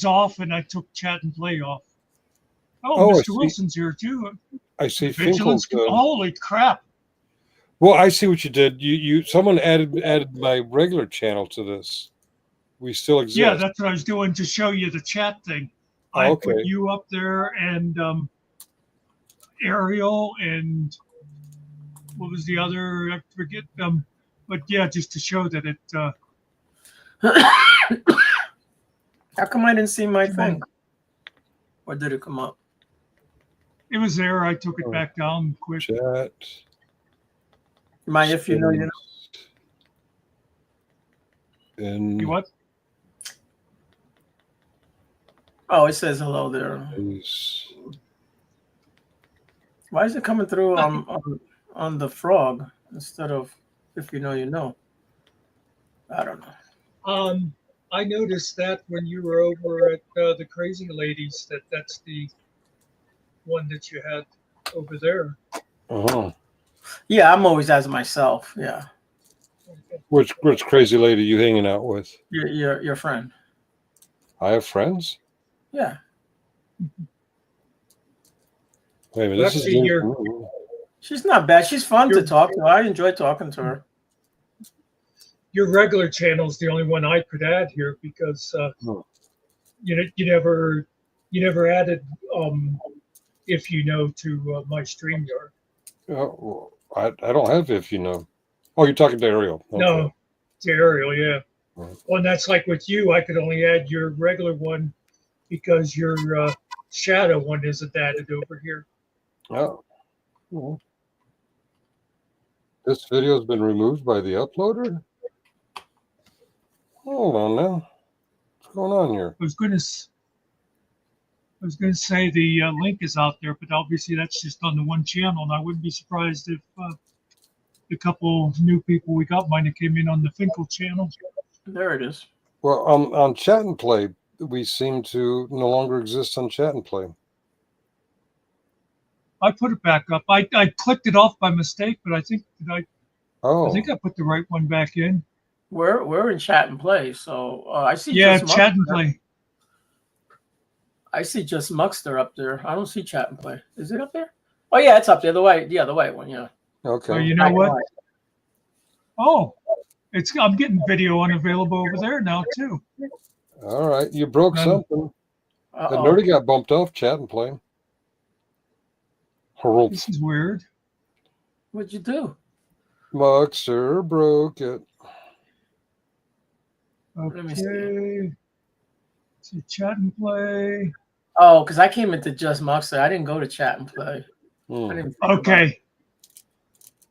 was off, and I took chat and play off. Oh, Oh, I Mr. see. Wilson's here too. I see. Vigilance. Finkel's. Holy crap! Well, I see what you did. Someone added my regular channel to this. We still exist. Yeah, that's what I was doing to show you the chat thing. I Okay. put you up there and Ariel and what was the other? I forget. But yeah, just to show that it. How come I didn't see my thing? Or did it come up? It was there. I took it back down quick. Chat. My if you know, you know. And You what? Oh, it says hello there. Why is it coming through on the frog instead of if you know, you know? I don't know. I noticed that when you were over at the Crazy Ladies, that's the one that you had over there. Uh-huh. Yeah, I'm always as myself. Yeah. Which crazy lady you hanging out with? Your friend. I have friends? Yeah. Wait a minute. This is She's not bad. She's fun to talk to. I enjoy talking to her. Your regular channel is the only one I could add here because you never added if you know to my StreamYard. Well, I don't have if you know. Oh, you're talking to Ariel. Okay. No, to Ariel, yeah. Right. Well, and that's like with you. I could only add your regular one because your shadow one isn't added over here. Oh. Well, this video has been removed by the uploader? Hold on now. What's going on here? I was going to say the link is out there, but obviously that's just on the one channel, and I wouldn't be surprised if the couple new people we got might have came in on the Finkel channel. There it is. Well, on Chat and Play, we seem to no longer exist on Chat and Play. I put it back up. I clicked it off by mistake, but I think I put the right one back in. We're in Chat and Play, so I see. Yeah, Just Chat and Play. I see just Muckster up there. I don't see Chat and Play. Is it up there? Oh yeah, it's up there. The white one. Yeah. Okay. Oh, you know what? Oh, I'm getting video unavailable over there now too. All right, you broke something. Uh-oh. The nerdy got bumped off Chat and Play. This is weird. What'd you do? Muckster broke it. Okay. So Chat and Play. Oh, because I came into just Muckster. I didn't go to Chat and Play. Okay.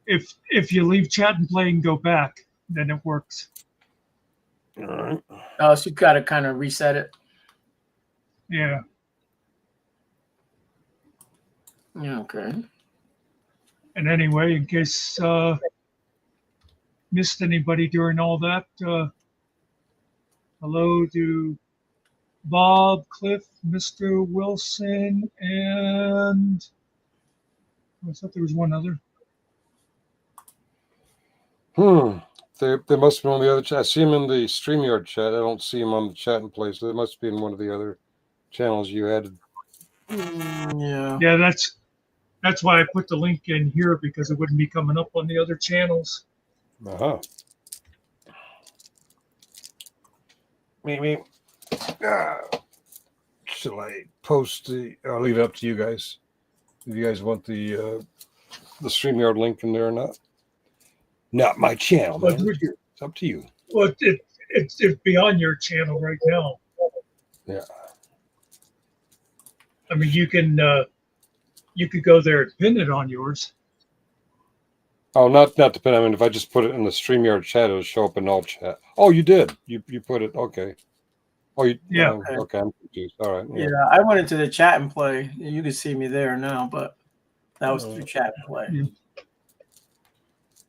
If you leave Chat and Play and go back, then it works. All right. Oh, so you got to kind of reset it. Yeah. Yeah. Okay. And anyway, in case missed anybody during all that, hello to Bob, Cliff, Mr. Wilson, and I thought there was one other. They must be on the other chat. I see him in the StreamYard chat. I don't see him on the Chat and Play, so they must be in one of the other channels you added. Yeah. Yeah, that's why I put the link in here, because it wouldn't be coming up on the other channels. Uh-huh. Maybe. Shall I post the? I'll leave it up to you guys. If you guys want the StreamYard link in there or not. Not my channel, man. It's up to you. Well, it's beyond your channel right now. Yeah. I mean, you could go there and pin it on yours. Oh, not to pin. I mean, if I just put it in the StreamYard chat, it'll show up in all chat. Oh, you did. You put it. Okay. Oh, yeah. Okay, I'm confused. All right. Yeah, I went into the Chat and Play. You can see me there now, but that was through Chat and Play. Yeah.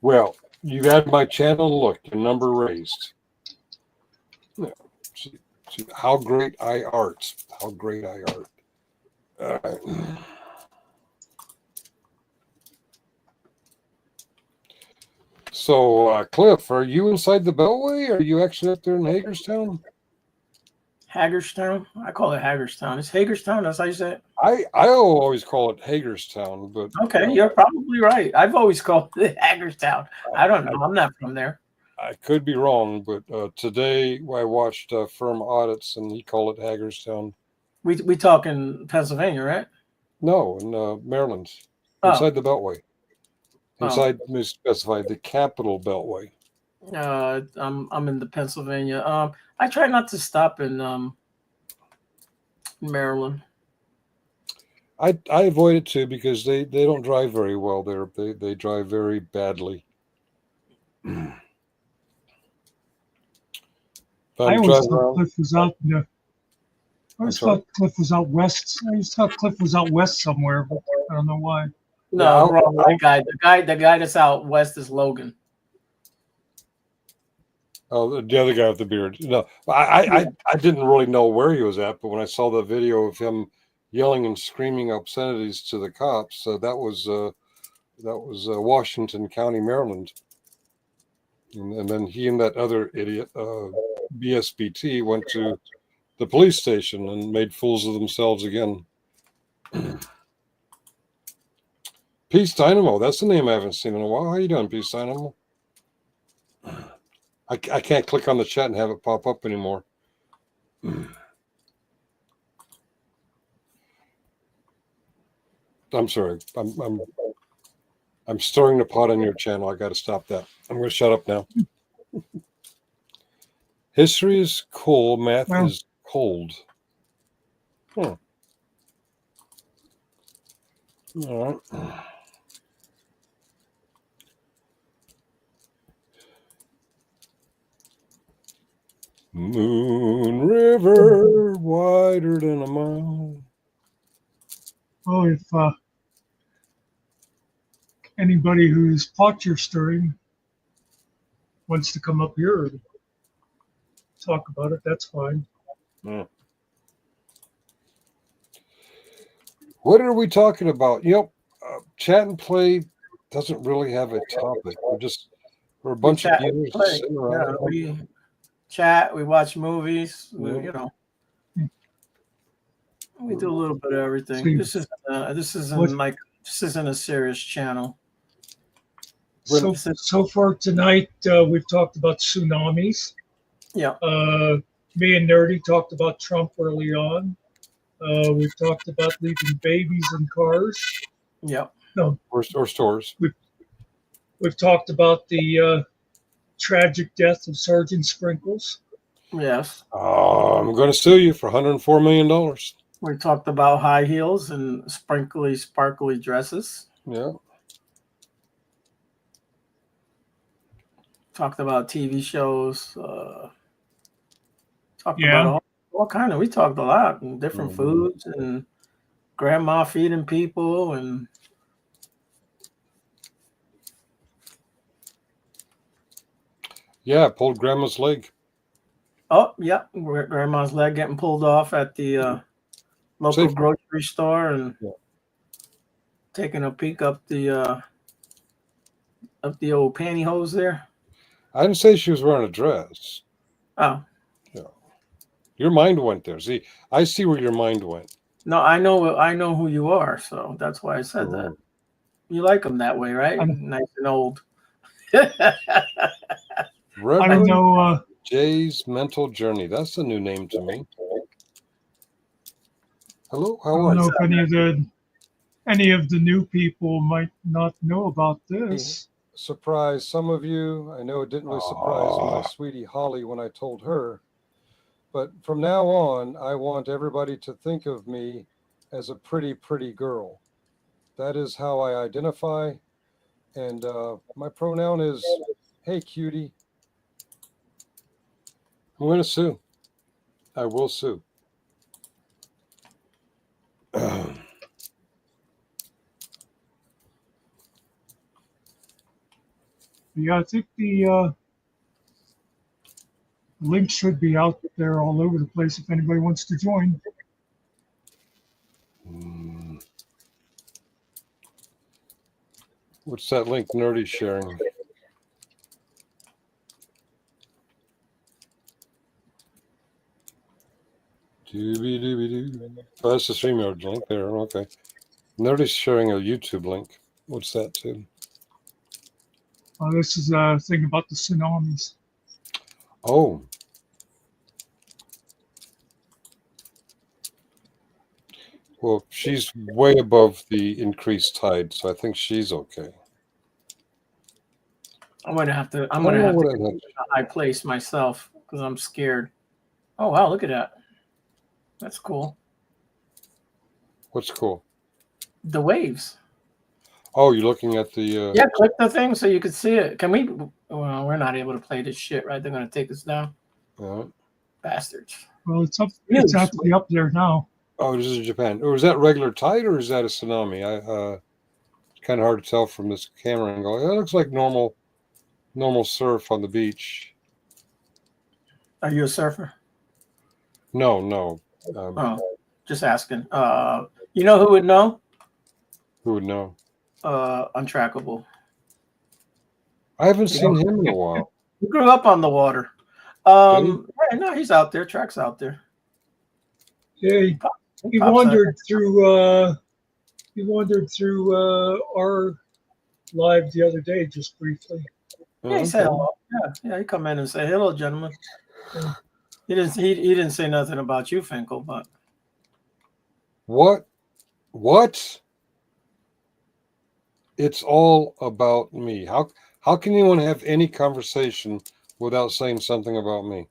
Well, you got my channel. Look, your number raised. Yeah. See how great I art. How great I art. All right. So, Cliff, are you inside the Beltway? Or are you actually up there in Hagerstown? Hagerstown. I call it Hagerstown. It's Hagerstown. That's how you say it. I always call it Hagerstown, but Okay, you're probably right. I've always called it Hagerstown. I don't know. I'm not from there. I could be wrong. But today I watched Firm Audits, and he called it Hagerstown. We talk in Pennsylvania, right? No, in Maryland, Oh. inside the Beltway. Inside, specified the Capital Beltway. I'm in the Pennsylvania. I try not to stop in Maryland. I avoid it too because they don't drive very well there. They drive very badly. I always thought Cliff was out. I always thought Cliff was out west. I always thought Cliff was out west somewhere, but I don't know why. No, wrong. The guy that's out west is Logan. Oh, the other guy with the beard. No, I didn't really know where he was at, but when I saw the video of him yelling and screaming obscenities to the cops, that was Washington County, Maryland. And then he and that other idiot, BSBT, went to the police station and made fools of themselves again. Peace Dynamo, that's the name I haven't seen in a while. How you doing, Peace Dynamo? I can't click on the chat and have it pop up anymore. I'm sorry. I'm stirring the pot on your channel. I got to stop that. I'm going to shut up now. History is cool. Math is cold. All right. Moon River, wider than a mile. Oh, if anybody who's posture stirring wants to come up here and talk about it, that's fine. Yeah. What are we talking about? Chat and Play doesn't really have a topic. We're a bunch of gamers sitting around. Yeah, we chat, we watch movies, we do a little bit of everything. This isn't a serious channel. So far tonight, we've talked about tsunamis. Yeah. Me and Nerdy talked about Trump early on. We've talked about leaving babies in cars. Yeah. No. Or stores. We've talked about the tragic death of Sergeant Sprinkles. Yes. I'm going to sue you for $104 million. We talked about high heels and sparkly dresses. Yeah. Talked about TV shows. Talked about all kind of. We talked a lot and different foods and grandma feeding people and. Yeah, pulled grandma's leg. Oh, yeah. Grandma's leg getting pulled off at the local grocery store and taking a peek up the old pantyhose there. I didn't say she was wearing a dress. Oh. Yeah. Your mind went there. See, I see where your mind went. No, I know who you are, so that's why I said that. You like them that way, right? Nice and old. I don't know. Jay's Mental Journey. That's a new name to me. Hello, how are you? I don't know if any of the new people might not know about this. Surprise some of you. I know it didn't really surprise my sweetie Holly when I told her. But from now on, I want everybody to think of me as a pretty, pretty girl. That is how I identify. And my pronoun is, hey, cutie. I'm going to sue. I will sue. Yeah, I think the link should be out there all over the place if anybody wants to join. What's that link Nerdy sharing? Dooby-dooby-doo. Oh, that's the StreamYard link there. Okay. Nobody's sharing a YouTube link. What's that, too? This is a thing about the tsunamis. Oh. Well, she's way above the increased tide, so I think she's okay. I'm gonna have to I don't know what I get had. a high place myself because I'm scared. Oh wow, look at that. That's cool. What's cool? The waves. Oh, you're looking at the. Yeah, click the thing so you can see it. Can we? Well, we're not able to play this shit, right? They're gonna take us down, bastards. Well, it's up. It's actually up there now. Oh, this is Japan. Or is that regular tide or is that a tsunami? It's kind of hard to tell from this camera angle. It looks like normal surf on the beach. Are you a surfer? No. Just asking. You know who would know? Who would know? Untrackable. I haven't seen him in a while. He grew up on the water. Yeah, no, he's out there. Track's out there. Yeah, he wandered through. He wandered through our live the other day, just briefly. Yeah, he said hello. Yeah, he come in and say hello, gentlemen. He didn't say nothing about you, Finkel, but What? It's all about me. How can anyone have any conversation without saying something about me?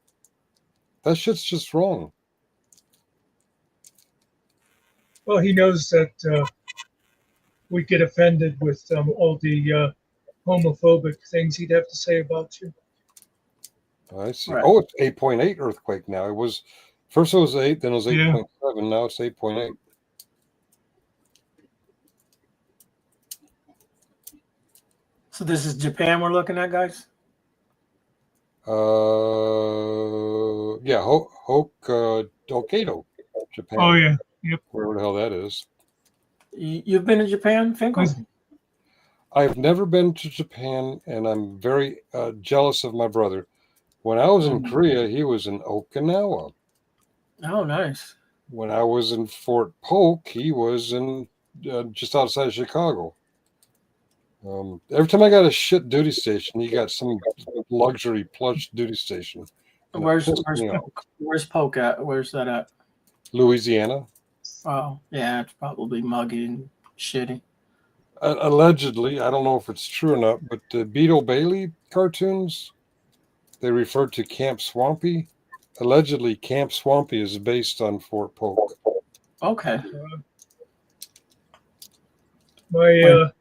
That shit's just wrong. Well, he knows that we get offended with all the homophobic things he'd have to say about you. I see. Right. Oh, it's 8.8 earthquake now. It was first it was 8, then it was 8.7. Now it's 8.8. So this is Japan we're looking at, guys. Yeah, Hokkaido, Japan. Oh yeah, yep. Wherever the hell that is. You've been to Japan, Finkel? I've never been to Japan, and I'm very jealous of my brother. When I was in Korea, he was in Okinawa. Oh, nice. When I was in Fort Polk, he was in just outside of Chicago. Every time I got a shit duty station, you got some luxury plush duty station. Where's Polk at? Where's that at? Louisiana. Oh, yeah, it's probably muggy and shitty. Allegedly, I don't know if it's true or not, but the Beetle Bailey cartoons, they refer to Camp Swampy. Allegedly, Camp Swampy is based on Fort Polk. Okay. My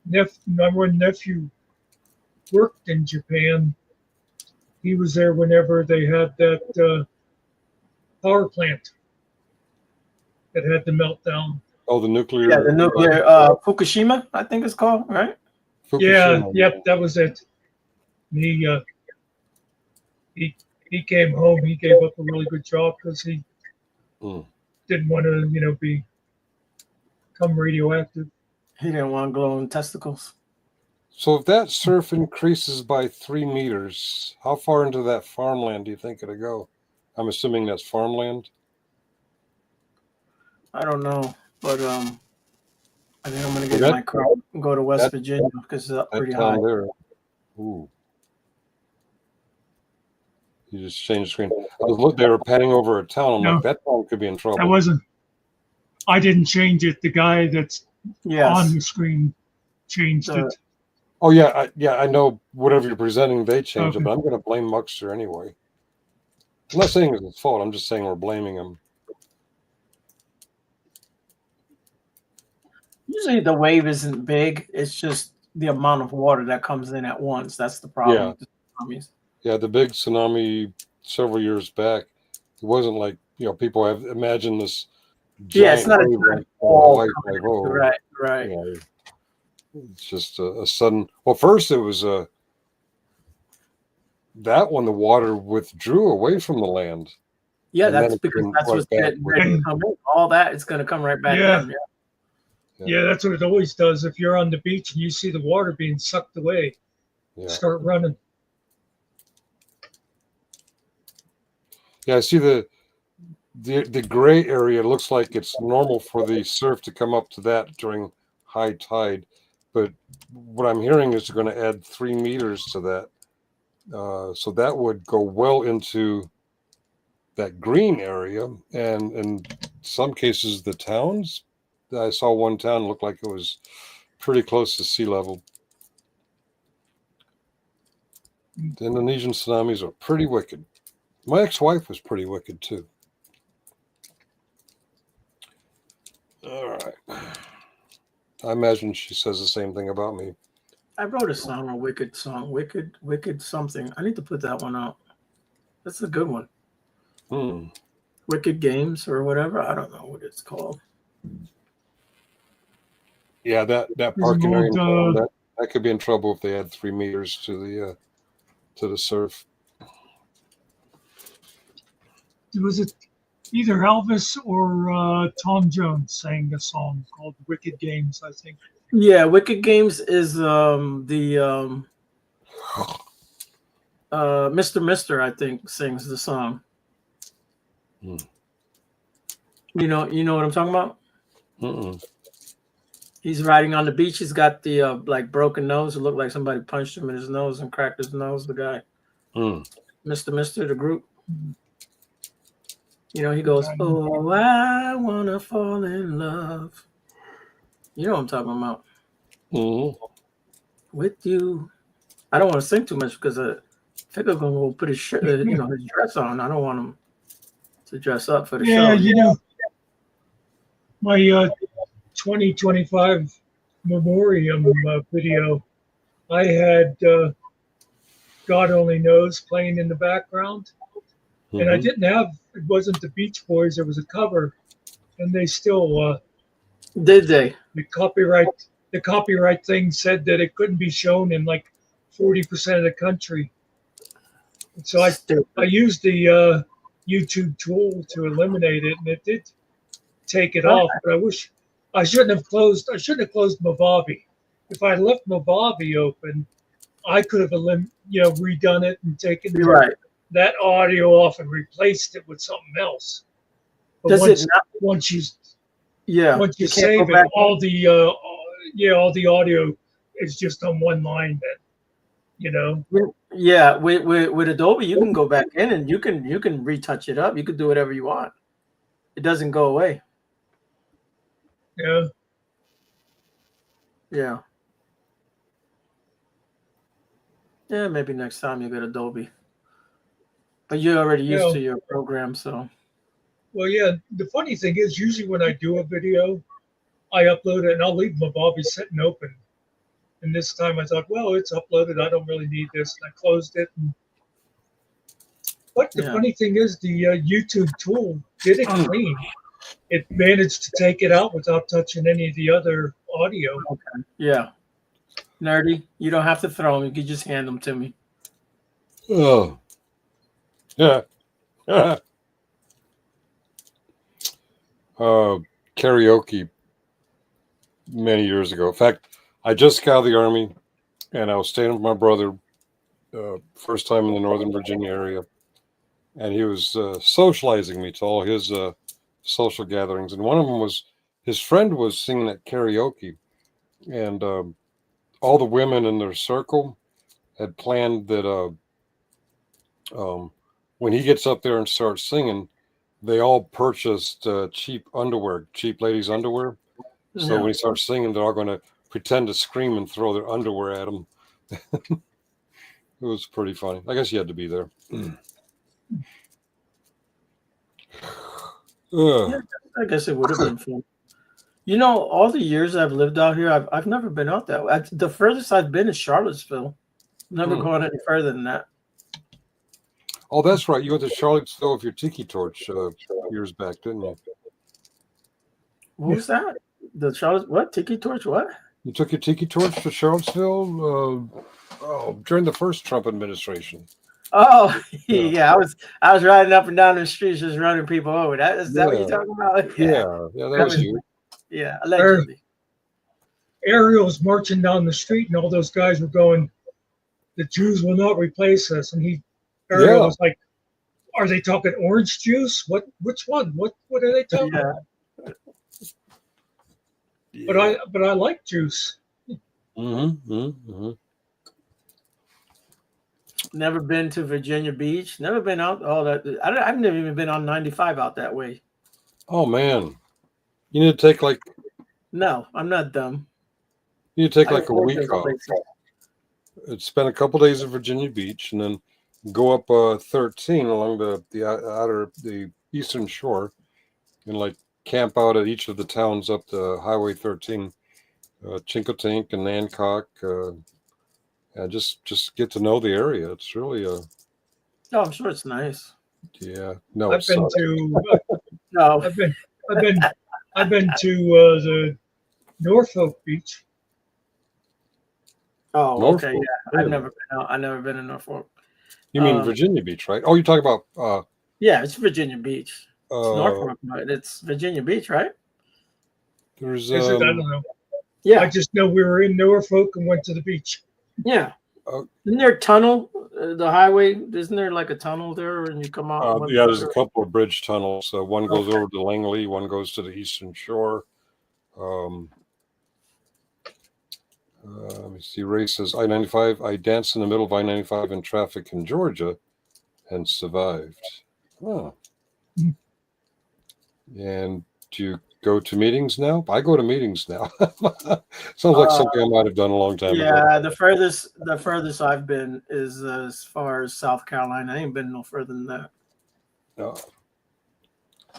nephew worked in Japan. He was there whenever they had that power plant that had the meltdown. Oh, the nuclear. Yeah, the nuclear Fukushima, I think it's called, right? Fukushima. Yeah, yep, that was it. He came home. He gave up a really good job because he didn't want to, become radioactive. He didn't want glowing testicles. So if that surf increases by 3 meters, how far into that farmland do you think it'll go? I'm assuming that's farmland. I don't know, but I think I'm gonna get my car and go to West Virginia because it's up pretty high. There. Ooh. You just changed the screen. They were panning over a town. I'm like, that town could be in trouble. I didn't change it. The guy that's on the screen changed it. Oh yeah, I know. Whatever you're presenting, they changed it, but I'm going to blame Muxter anyway. I'm not saying it's his fault. I'm just saying we're blaming him. Usually the wave isn't big. It's just the amount of water that comes in at once. That's the problem with the tsunamis. Yeah, the big tsunami several years back, it wasn't like, people have imagined this giant it's not wave like Hawaii. Right. It's just a sudden. Well, first it was that one. The water withdrew away from the land. Yeah, that's because that's what's ready to come in. All that is going to come right back in. Yeah, that's what it always does. If you're on the beach and you see the water being sucked away, start running. Yeah, I see the gray area looks like it's normal for the surf to come up to that during high tide, but what I'm hearing is they're going to add 3 meters to that, so that would go well into that green area, and in some cases the towns. I saw one town looked like it was pretty close to sea level. The Indonesian tsunamis are pretty wicked. My ex-wife was pretty wicked too. All right. I imagine she says the same thing about me. I wrote a song, a wicked song, wicked something. I need to put that one out. That's a good one. Wicked Games or whatever. I don't know what it's called. Yeah, that parking area, that could be in trouble if they add 3 meters to the surf. Was it either Elvis or Tom Jones sang a song called "Wicked Games"? I think. Yeah, Wicked Games is Mr. Mister, I think, sings the song. You know what I'm talking about? He's riding on the beach. He's got the like broken nose. It looked like somebody punched him in his nose and cracked his nose. The guy, Mr. Mister, the group. You know, he goes, "Oh, I wanna fall in love." You know what I'm talking about? With you. I don't want to sing too much because I think I'm gonna put his shirt, his dress on. I don't want him to dress up for the show. Yeah, you know, my 2025 memoriam video, I had God Only Knows playing in the background. And I didn't have, it wasn't the Beach Boys, it was a cover. And they still did they? The copyright thing said that it couldn't be shown in like 40% of the country. And so I used the YouTube tool to eliminate it, and it did take it off. But I shouldn't have closed Movavi. If I left Movavi open, I could have redone it and taken that audio off and replaced it with something else. But once you save it, all the audio is just on one line then. You know. Yeah, with Adobe, you can go back in and you can retouch it up. You can do whatever you want. It doesn't go away. Yeah. Yeah. Yeah, maybe next time you get Adobe. But you're already used to your program, so. Well, yeah. The funny thing is, usually when I do a video, I upload it and I'll leave Movavi sitting open. And this time I thought, well, it's uploaded. I don't really need this. And I closed it. But the funny thing is, the YouTube tool did it clean. It managed to take it out without touching any of the other audio. Okay. Yeah. Nerdy, you don't have to throw them. You can just hand them to me. Oh. Yeah. Karaoke many years ago. In fact, I just got out of the Army, and I was staying with my brother, first time in the Northern Virginia area, and he was socializing me to all his social gatherings, and one of them was his friend was singing at karaoke, and all the women in their circle had planned that when he gets up there and starts singing, they all purchased cheap ladies' underwear. So when he starts singing, they're all going to pretend to scream and throw their underwear at him. It was pretty funny. I guess you had to be there. Yeah, I guess it would have been fun. You know, all the years I've lived out here, I've never been out that way. The furthest I've been is Charlottesville. Never gone any further than that. Oh, that's right. You went to Charlottesville with your tiki torch years back, didn't you? What was that? The Charlotte what? Tiki torch? What? You took your tiki torch to Charlottesville during the first Trump administration. Oh, yeah. I was riding up and down the streets, just running people over. Is that what you're talking about? Yeah, that was you. Yeah, allegedly. Ariel was marching down the street, and all those guys were going, "The Jews will not replace us." And Ariel was like, Are they talking orange juice? Which one? What are they talking Yeah. about? But I like juice. Never been to Virginia Beach. Never been out all that. I've never even been on 95 out that way. Oh man, you need to take like No, I'm not dumb. you need to take I like a avoid week those off. places. Spend a couple days at Virginia Beach, and then go up 13 along the eastern shore, and like camp out at each of the towns up the Highway 13, Chinkotink and Nancock. And just get to know the area. It's really Oh, I'm sure it's nice. no. I've been to No, I've been to the Norfolk Beach. oh, Norfolk, okay, yeah. really? I've never been out. I've never been in Norfolk. You mean Virginia Beach, right? Oh, you're talking about Yeah, it's Virginia Beach. It's uh, Norfolk, but it's Virginia Beach, right? there's Is it? I don't know. I Yeah, just know we were in Norfolk and went to the beach. yeah. Oh. Isn't there a tunnel? The highway, isn't there like a tunnel there, and you come out? one there's a side? couple of bridge tunnels. One goes Okay. over to Langley, one goes to the eastern shore. Let me see. Ray says I-95. I danced in the middle of I-95 in traffic in Georgia and survived. Oh. And do you go to meetings now? I go to meetings now. Sounds like something I might have done a long time ago. Yeah, the furthest I've been is as far as South Carolina. I ain't been no further than that. No.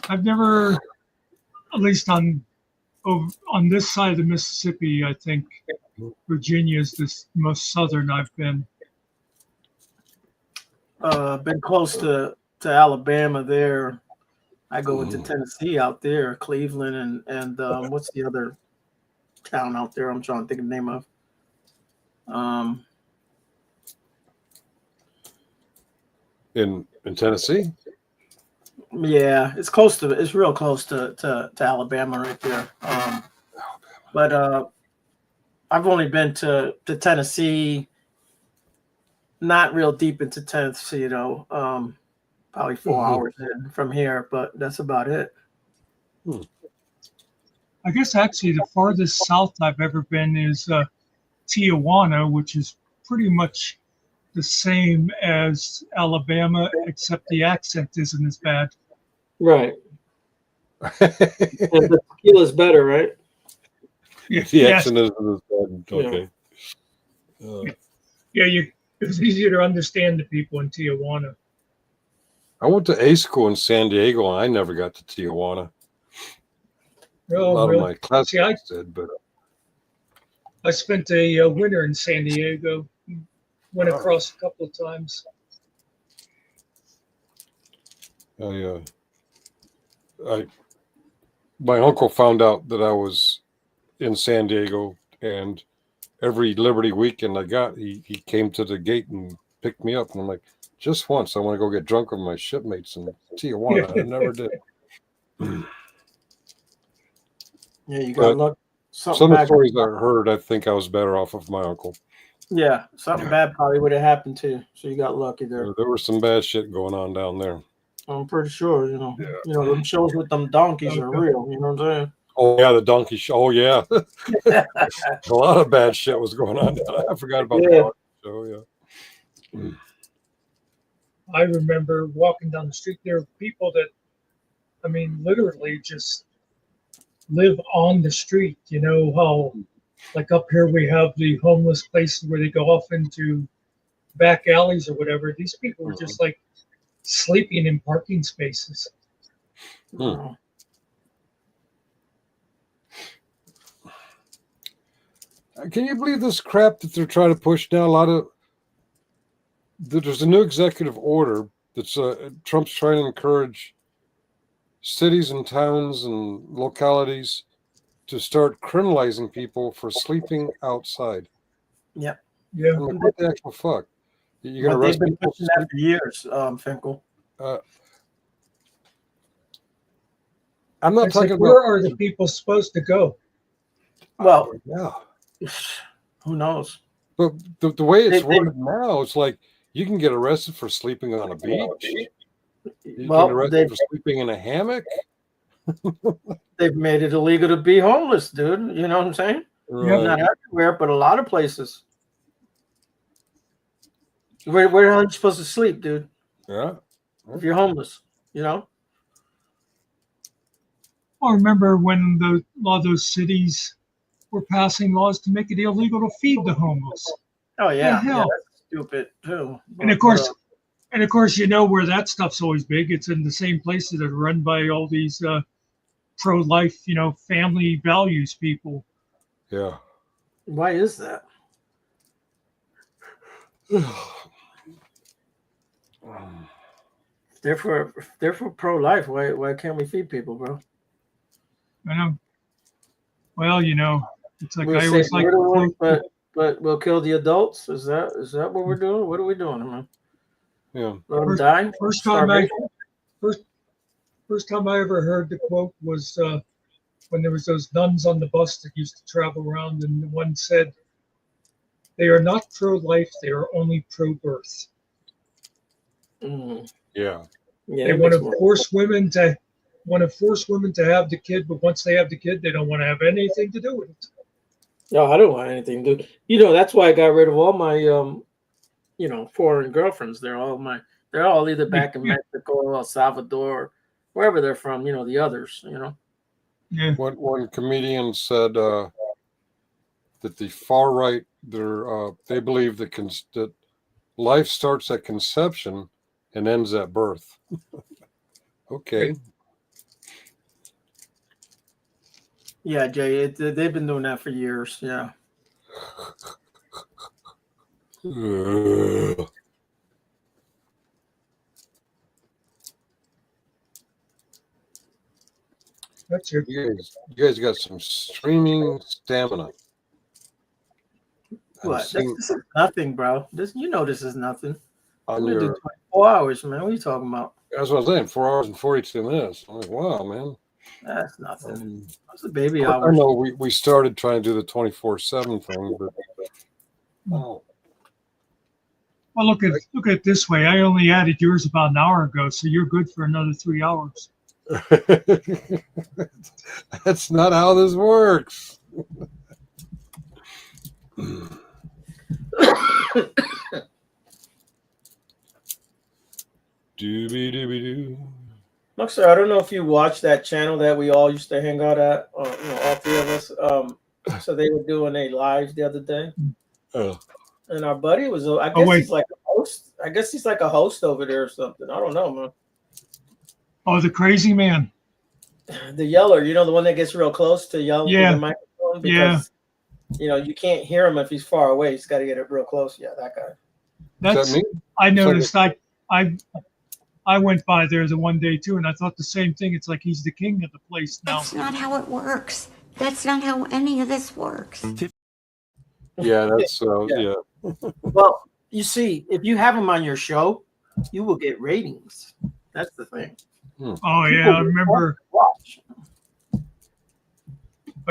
I've never, at least on this side of the Mississippi, I think Virginia is the most southern I've been. Been close to Alabama there. I go into Tennessee out there, Cleveland, and what's the other town out there? I'm trying to think of the name of. In Tennessee? Yeah, it's close to. It's real close to Alabama right there. But I've only been to Tennessee. Not real deep into Tennessee, though. Probably 4 hours in from here, but that's about it. I guess actually the farthest south I've ever been is Tijuana, which is pretty much the same as Alabama, except the accent isn't as bad. Right. And the tequila's better, right? Yes. The accent is okay. It's easier to understand the people in Tijuana. I went to A school in San Diego, and I never got to Tijuana. A lot of my classmates did, but I spent a winter in San Diego. Went across a couple of times. My uncle found out that I was in San Diego, and every Liberty weekend he came to the gate and picked me up, and I'm like, just once, I want to go get drunk with my shipmates in Tijuana. I never did. Yeah, you got luck. Some of the stories I heard, I think I was better off of my uncle. Yeah, something bad probably would have happened too. So you got lucky there. There was some bad shit going on down there. I'm pretty sure, them shows with them donkeys are real. You know what I'm saying? Oh yeah, the donkey show. Oh yeah, a lot of bad shit was going on. I forgot about the donkey show. Yeah. I remember walking down the street. There were people that, I mean, literally just live on the street. You know how, like up here, we have the homeless places where they go off into back alleys or whatever. These people were just like sleeping in parking spaces. Wow. Can you believe this crap that they're trying to push now? There's a new executive order that's Trump's trying to encourage cities and towns and localities to start criminalizing people for sleeping outside. Yep. Yeah. I'm like, what the actual fuck? You're gonna arrest they've been people pushing that for years, Finkel. I'm not It's talking like, about. where are the people supposed to go? Well, Yeah. Who knows? But the way it's worded now, it's like you can get arrested for sleeping on a beach. You Well, can arrest you for sleeping in a hammock. they've made it illegal to be homeless, dude. You know what I'm saying? Right. Not everywhere, but a lot of places. Where the hell are you supposed to sleep, dude? Yeah. If you're homeless, you know? I remember when a lot of those cities were passing laws to make it illegal to feed the homeless. Oh yeah, hell? yeah, that's stupid too. And of course, you know where that stuff's always big. It's in the same places that are run by all these pro-life, family values people. Yeah. Why is that? They're for pro-life. Why can't we feed people, bro? I know. Well, it's like We'll I always say like. we're the ones, but we'll kill the adults. Is that what we're doing? What are we doing, man? Yeah. Let them die. First time I ever heard the quote was when there was those nuns on the bus that used to travel around, and the one said, "They are not pro-life; they are only pro-birth." Mm. Yeah. Yeah, They want to force women to have the kid, but once they have the kid, they don't want to have anything to do with it. No, I don't want anything, dude. That's why I got rid of all my foreign girlfriends. They're all either back in Mexico or El Salvador, or wherever they're from. The others. Yeah. One comedian said that the far right, they believe that life starts at conception and ends at birth. Okay. Yeah, Jay. They've been doing that for years. Yeah. That's your. You guys got some streaming stamina. What? This is nothing, bro. This is nothing. On We your, do 24 hours, man. What are you talking about? that's what I'm saying. 4 hours and 42 minutes. I'm like, wow, man. That's nothing. That's a baby I hours. know we started trying to do the 24/7 thing, but Well, look at it this way. I only added yours about an hour ago, so you're good for another 3 hours. that's not how this works. Dooby-dooby-doo. Look, sir, I don't know if you watched that channel that we all used to hang out at, all three of us. So they were doing a live the other day. Oh. And our buddy was, I guess he's like a host. I guess he's like a host over there or something. I don't know, man. Oh, the crazy man. The yeller, the one that gets real close to yell Yeah. the microphone because, you can't hear him if he's far away. He's got to get it real close. Yeah, that guy. That's me? I noticed. I went by there the one day too, and I thought the same thing. It's like he's the king of the place now. That's not how it works. That's not how any of this works. Yeah, that's yeah. Well, you see, if you have him on your show, you will get ratings. That's the thing. Oh yeah, I remember. Watch. I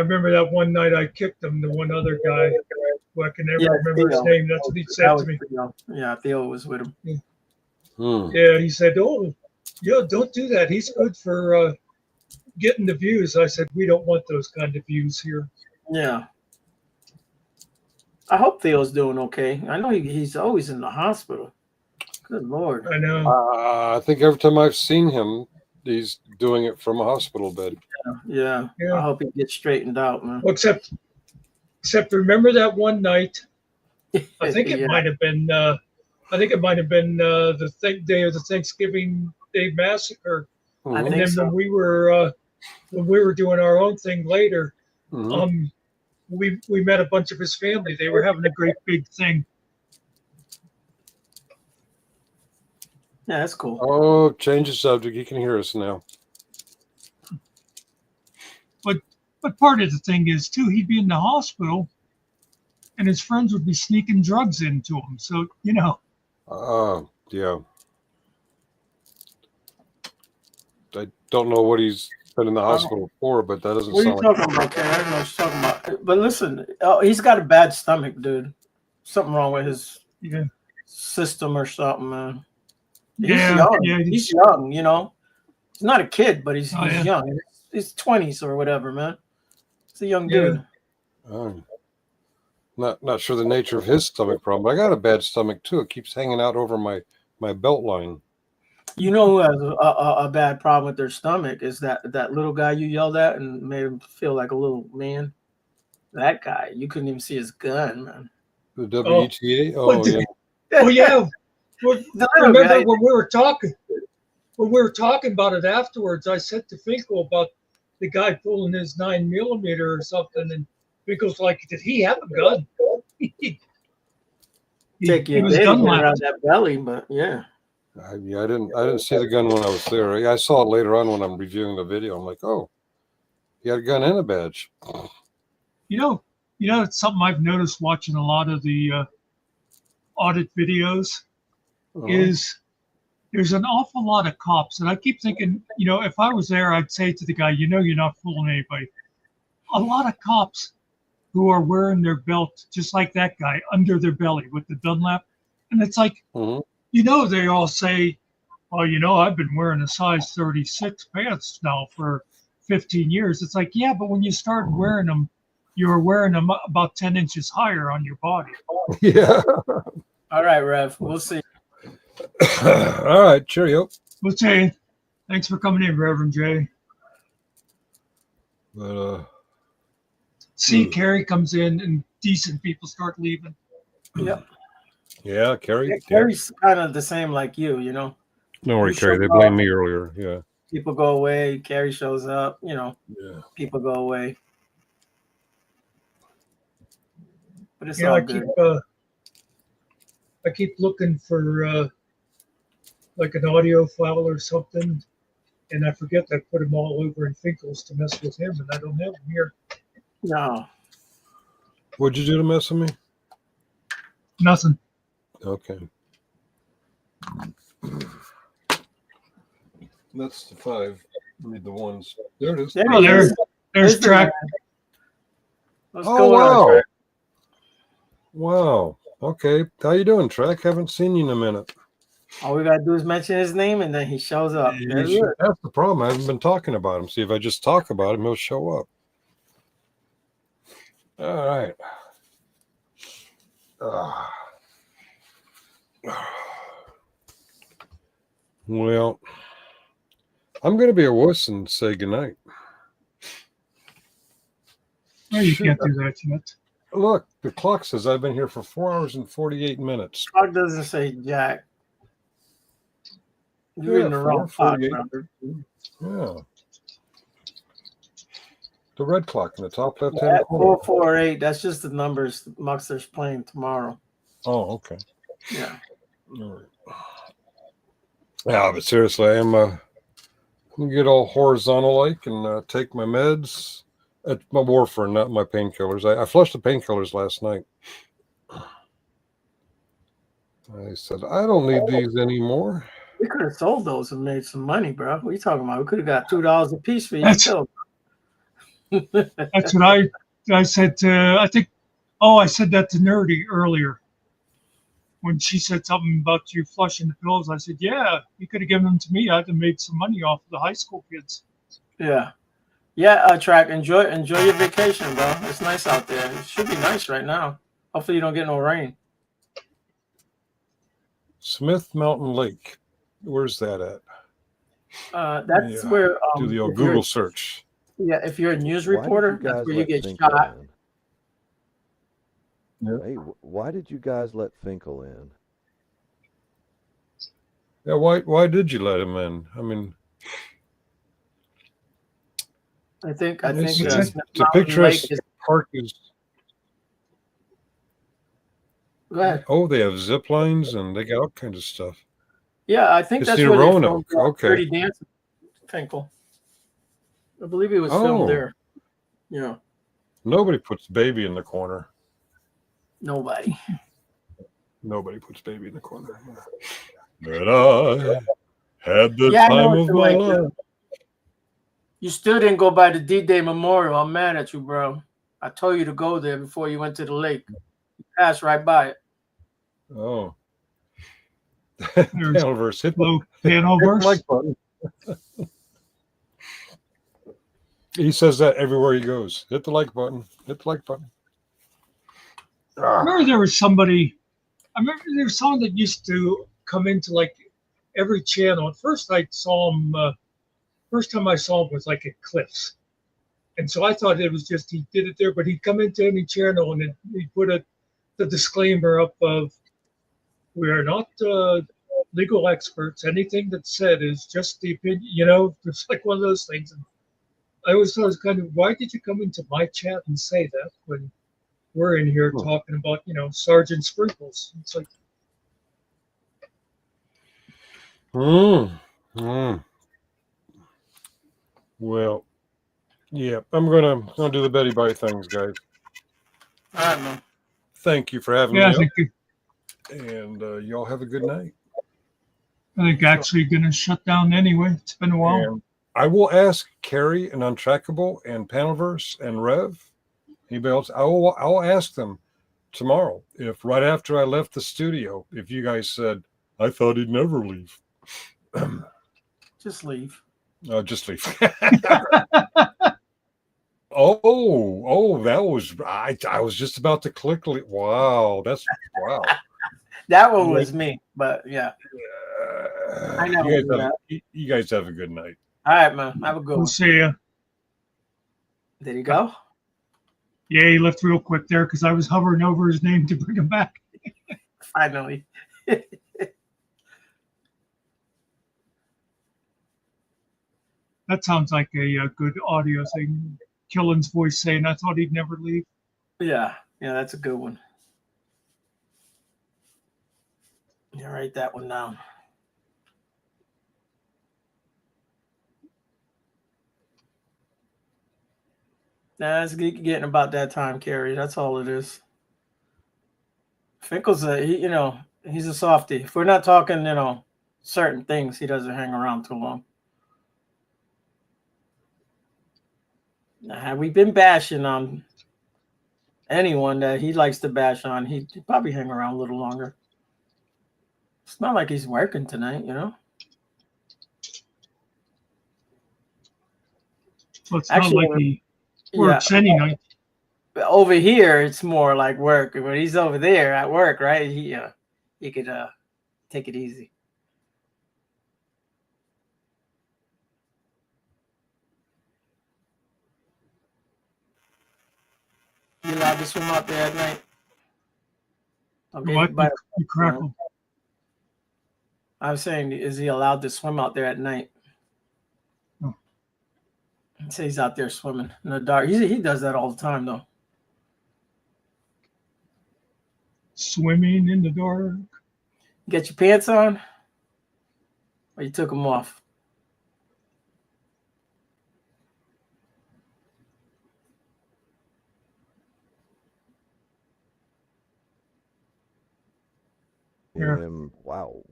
remember that one night I kicked him. The one other guy, who I can never remember his name. That's what he said to me. Yeah, Theo was with him. Yeah, he said, "Oh, don't do that. He's good for getting the views." I said, "We don't want those kind of views here." Yeah. I hope Theo's doing okay. I know he's always in the hospital. Good Lord. I know. I think every time I've seen him, he's doing it from a hospital bed. Yeah. I hope he gets straightened out, man. Well, except remember that one night. I think it might have been. I think it might have been the day of the Thanksgiving Day massacre. I And think then so. when we were doing our own thing later, we met a bunch of his family. They were having a great big thing. Yeah, that's cool. Oh, change the subject. You can hear us now. But part of the thing is too, he'd be in the hospital, and his friends would be sneaking drugs into him. So Yeah. I don't know what he's been in the hospital for, but that doesn't What are you sound talking about, Ken? I don't know what you're talking about. But listen, he's got a bad stomach, dude. Something wrong with his system or something, man. He's Yeah, young. yeah. He's young, you know. He's not a kid, but he's Oh, yeah. young. He's 20s or whatever, man. He's a young Yeah. dude. Not sure the nature of his stomach problem, but I got a bad stomach too. It keeps hanging out over my belt line. You know who has a bad problem with their stomach is that little guy you yelled at and made him feel like a little man. That guy, you couldn't even see his gun, man. The WETA? Well, Oh, yeah. Well, yeah. Well, The little remember guy. when we were talking about it afterwards, I said to Finkel about the guy pulling his 9mm or something, and Finkel's like, "Did he have a gun?" he Take your was baby gun around lapped. that belly, but yeah. I didn't see the gun when I was there. I saw it later on when I'm reviewing the video. I'm like, oh, he had a gun and a badge. You know, it's something I've noticed watching a lot of the audit videos is there's an awful lot of cops, and I keep thinking, if I was there, I'd say to the guy, you're not fooling anybody. A lot of cops who are wearing their belt, just like that guy, under their belly with the Dunlap, and it's like, they all say, "Oh, I've been wearing a size 36 pants now for 15 years." It's like, yeah, but when you started wearing them, you were wearing them about 10 inches higher on your body. Yeah. All right, Rev. We'll see. All right. Cheerio. We'll say, thanks for coming in, Reverend Jay. But See, Carrie comes in and decent people start leaving. Yep. yeah, Carrie. Yeah, Carrie's kind of the same like you, you know. No worry, You Carrie. show They up. blamed me earlier. Yeah. People go away. Carrie shows up. Yeah. People go away. But it's Yeah, all I good. keep looking for like an audio file or something, and I forget I put them all over in Finkel's to mess with him, and I don't have them here. No. What'd you do to mess with me? Nothing. Okay. That's the 5. I need the 1s. There it is. There Oh, he is. there's the track. man. What's Oh, going on, wow. Trek? Wow. Okay. How you doing, Trek? Haven't seen you in a minute. All we gotta do is mention his name, and then he shows up. There he is. That's the problem. I haven't been talking about him. See, if I just talk about him, he'll show up. All right. Well, I'm going to be a wuss and say goodnight. No, you can't do that yet. Look, the clock says I've been here for 4 hours and 48 minutes. Clock doesn't say Jack. You're Yeah, in the wrong clock, 4:48. brother. Yeah. The red clock in the top left hand At corner. 448, that's just the numbers Muxter's playing tomorrow. Oh, okay. Yeah. All right. Yeah, but seriously, I'm gonna get all horizontal like and take my meds. It's my warfarin, not my painkillers. I flushed the painkillers last night. I said, I don't need these anymore. We could have sold those and made some money, bro. What are you talking about? We could have got $2 a piece for you. That's- too. That's what I said to, I said that to Nerdy earlier. When she said something about you flushing the pills, I said, yeah, you could have given them to me. I'd have made some money off of the high school kids. Yeah. Yeah, Track, enjoy your vacation, bro. It's nice out there. It should be nice right now. Hopefully you don't get no rain. Smith Mountain Lake. Where's that at? That's Yeah. where Do the old if you're- Google search. Yeah, if you're a news Why did reporter, you guys that's where you let get Finkel shot. in? Hey, why did you guys let Finkel in? Yeah, why did you let him in? I mean, I think it's Smith a Mountain picturesque Lake is. park is. Go ahead. Oh, they have zip lines and they got all kinds of stuff. Yeah, I think It's that's near where they Roanoke. filmed Okay. Dirty Dancing. Finkel. I believe it was Oh. filmed there. Yeah, Nobody puts baby in the corner. nobody. Nobody puts baby in the corner. But I had the Yeah, I know time what of you're my like. life. You still didn't go by the D-Day Memorial. I'm mad at you, bro. I told you to go there before you went to the lake. You passed right by it. Oh. There's Panelverse. Hit Low the Panelverse. like button. He says that everywhere he goes. Hit the like button. Hit the like button. I remember there was somebody. I remember there was someone that used to come into like every channel. At first, I saw him. First time I saw him was like at Cliffs, and so I thought it was just he did it there. But he'd come into any channel and then he'd put the disclaimer up of, "We are not legal experts. Anything that's said is just the opinion." You know, it's like one of those things. And I always thought it was kind of, why did you come into my chat and say that when we're in here talking about, Sergeant Sprinkles? It's like, Well, yeah, I'm gonna do the Betty Bite things, guys. All right, man. Thank you for having yeah, me up, and y'all have a good night. I think actually going to shut down anyway. It's been a while. And I will ask Carrie and Untrackable and Panelverse and Rev. Anybody else? I'll ask them tomorrow if right after I left the studio, if you guys said, I thought he'd never leave. Just leave. Just leave. Oh, that was I was just about to click. Wow, wow. That one was me, but yeah. I know. You guys have a good night. All right, man. Have a good We'll one. see ya. Did he go? Yeah, he left real quick there because I was hovering over his name to bring him back. Finally. That sounds like a good audio thing. Killen's voice saying, I thought he'd never leave. Yeah, that's a good one. Yeah, write that one down. Nah, it's getting about that time, Carrie. That's all it is. Finkel's he's a softie. If we're not talking, certain things, he doesn't hang around too long. Now, had we been bashing on anyone that he likes to bash on, he'd probably hang around a little longer. It's not like he's working tonight, Well, it's Actually, not like he works any night. Over here, it's more like work. When he's over there at work, right? He could take it easy. You allowed to swim out there at night? What? You crackle. I was saying, is he allowed to swim out there at night? Oh. He says he's out there swimming in the dark. He does that all the time, though. Swimming in the dark. You get your pants on? Or you took them off? Here. Wow.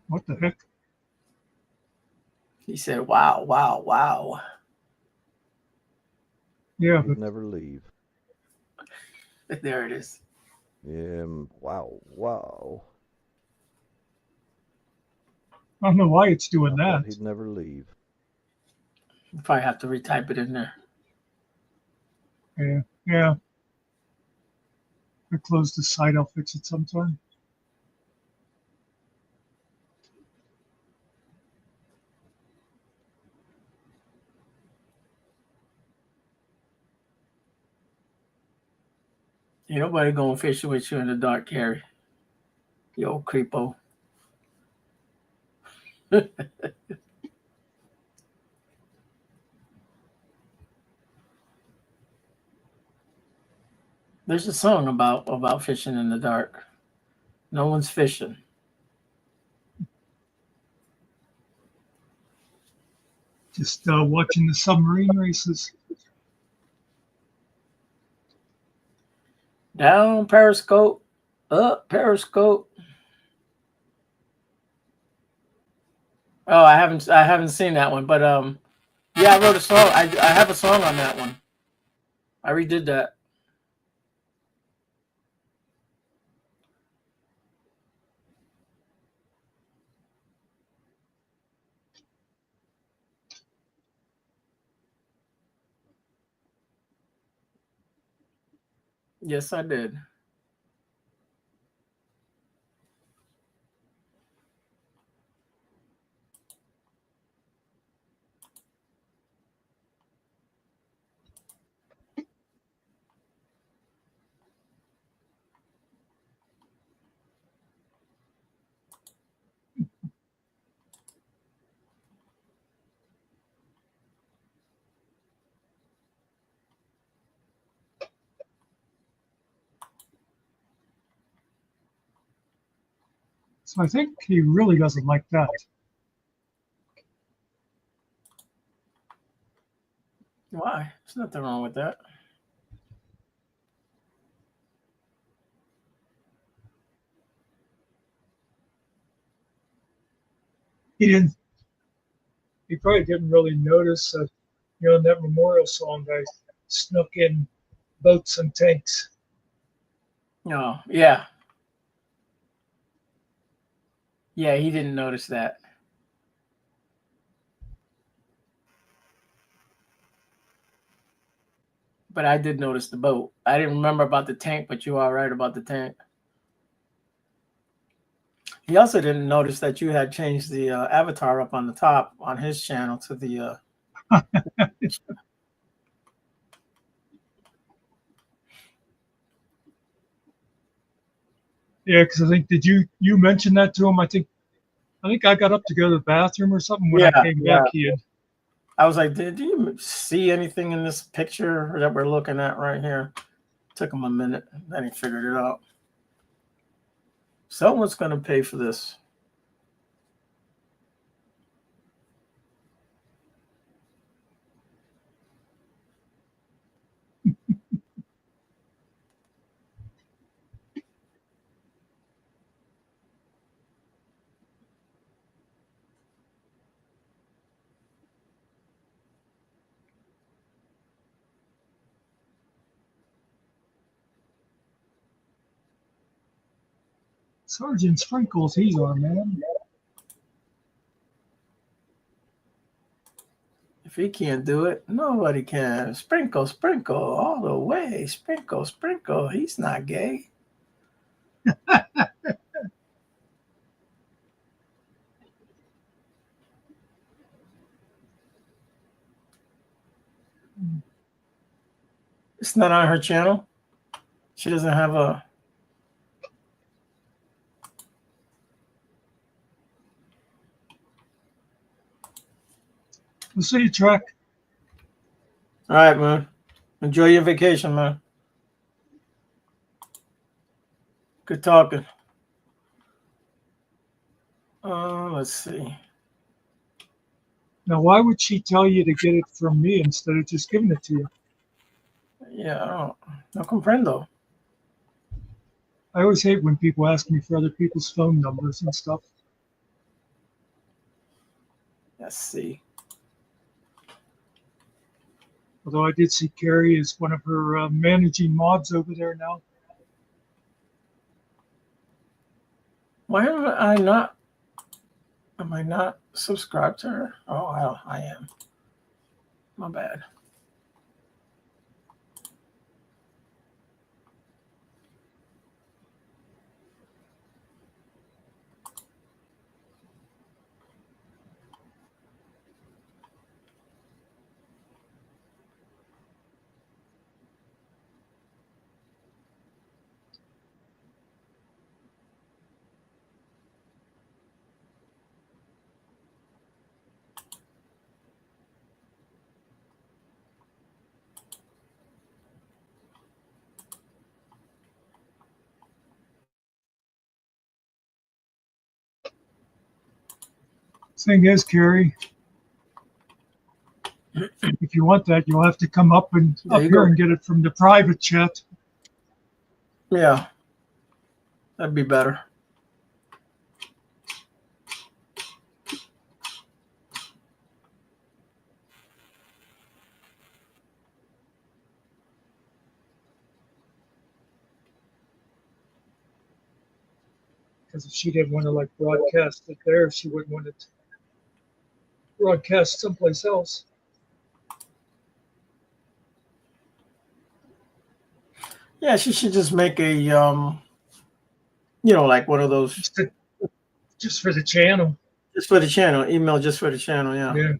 What the heck? He said, wow. Yeah, He'd but never leave. There it is. Wow. I don't know why it's doing I thought that. he'd never leave. You probably have to retype it in there. Yeah. I close the site. I'll fix it sometime. Ain't nobody going fishing with you in the dark, Carrie. You old creepo. There's a song about fishing in the dark. No one's fishing. Just watching the submarine races. Down Periscope, up Periscope. Oh, I haven't seen that one, but yeah, I wrote a song. I have a song on that one. I redid that. Yes, I did. So I think he really doesn't like that. Why? There's nothing wrong with that. He didn't. He probably didn't really notice that, you know, in that memorial song, I snuck in boats and tanks. Oh, yeah. Yeah, he didn't notice that. But I did notice the boat. I didn't remember about the tank, but you are right about the tank. He also didn't notice that you had changed the avatar up on the top on his channel to the. Yeah, because I think you mention that to him? I think I got up to go to the bathroom or something. When I came back, he had. I was like, did you see anything in this picture that we're looking at right here? Took him a minute, then he figured it out. Someone's going to pay for this. Sergeant Sprinkles, he's our man. If he can't do it, nobody can. Sprinkle, sprinkle, all the way. Sprinkle, sprinkle. He's not gay. It's not on her channel. She doesn't have a. We'll see you, Trek. All right, man. Enjoy your vacation, man. Good talking. Let's see. Now, why would she tell you to get it from me instead of just giving it to you? Yeah, no comprendo. I always hate when people ask me for other people's phone numbers and stuff. Let's see. Although I did see Carrie as one of her managing mods over there now. Why am I not? Am I not subscribed to her? Oh, I am. My bad. Thing is, Carrie, if you want that, you'll have to come up here and get it from the private chat. Yeah, that'd be better. Because if she didn't want to like broadcast it there, she wouldn't want it broadcast someplace else. Yeah, she should just make a like one of those just for the channel. just for the channel, email just for the channel. Yeah. Yeah.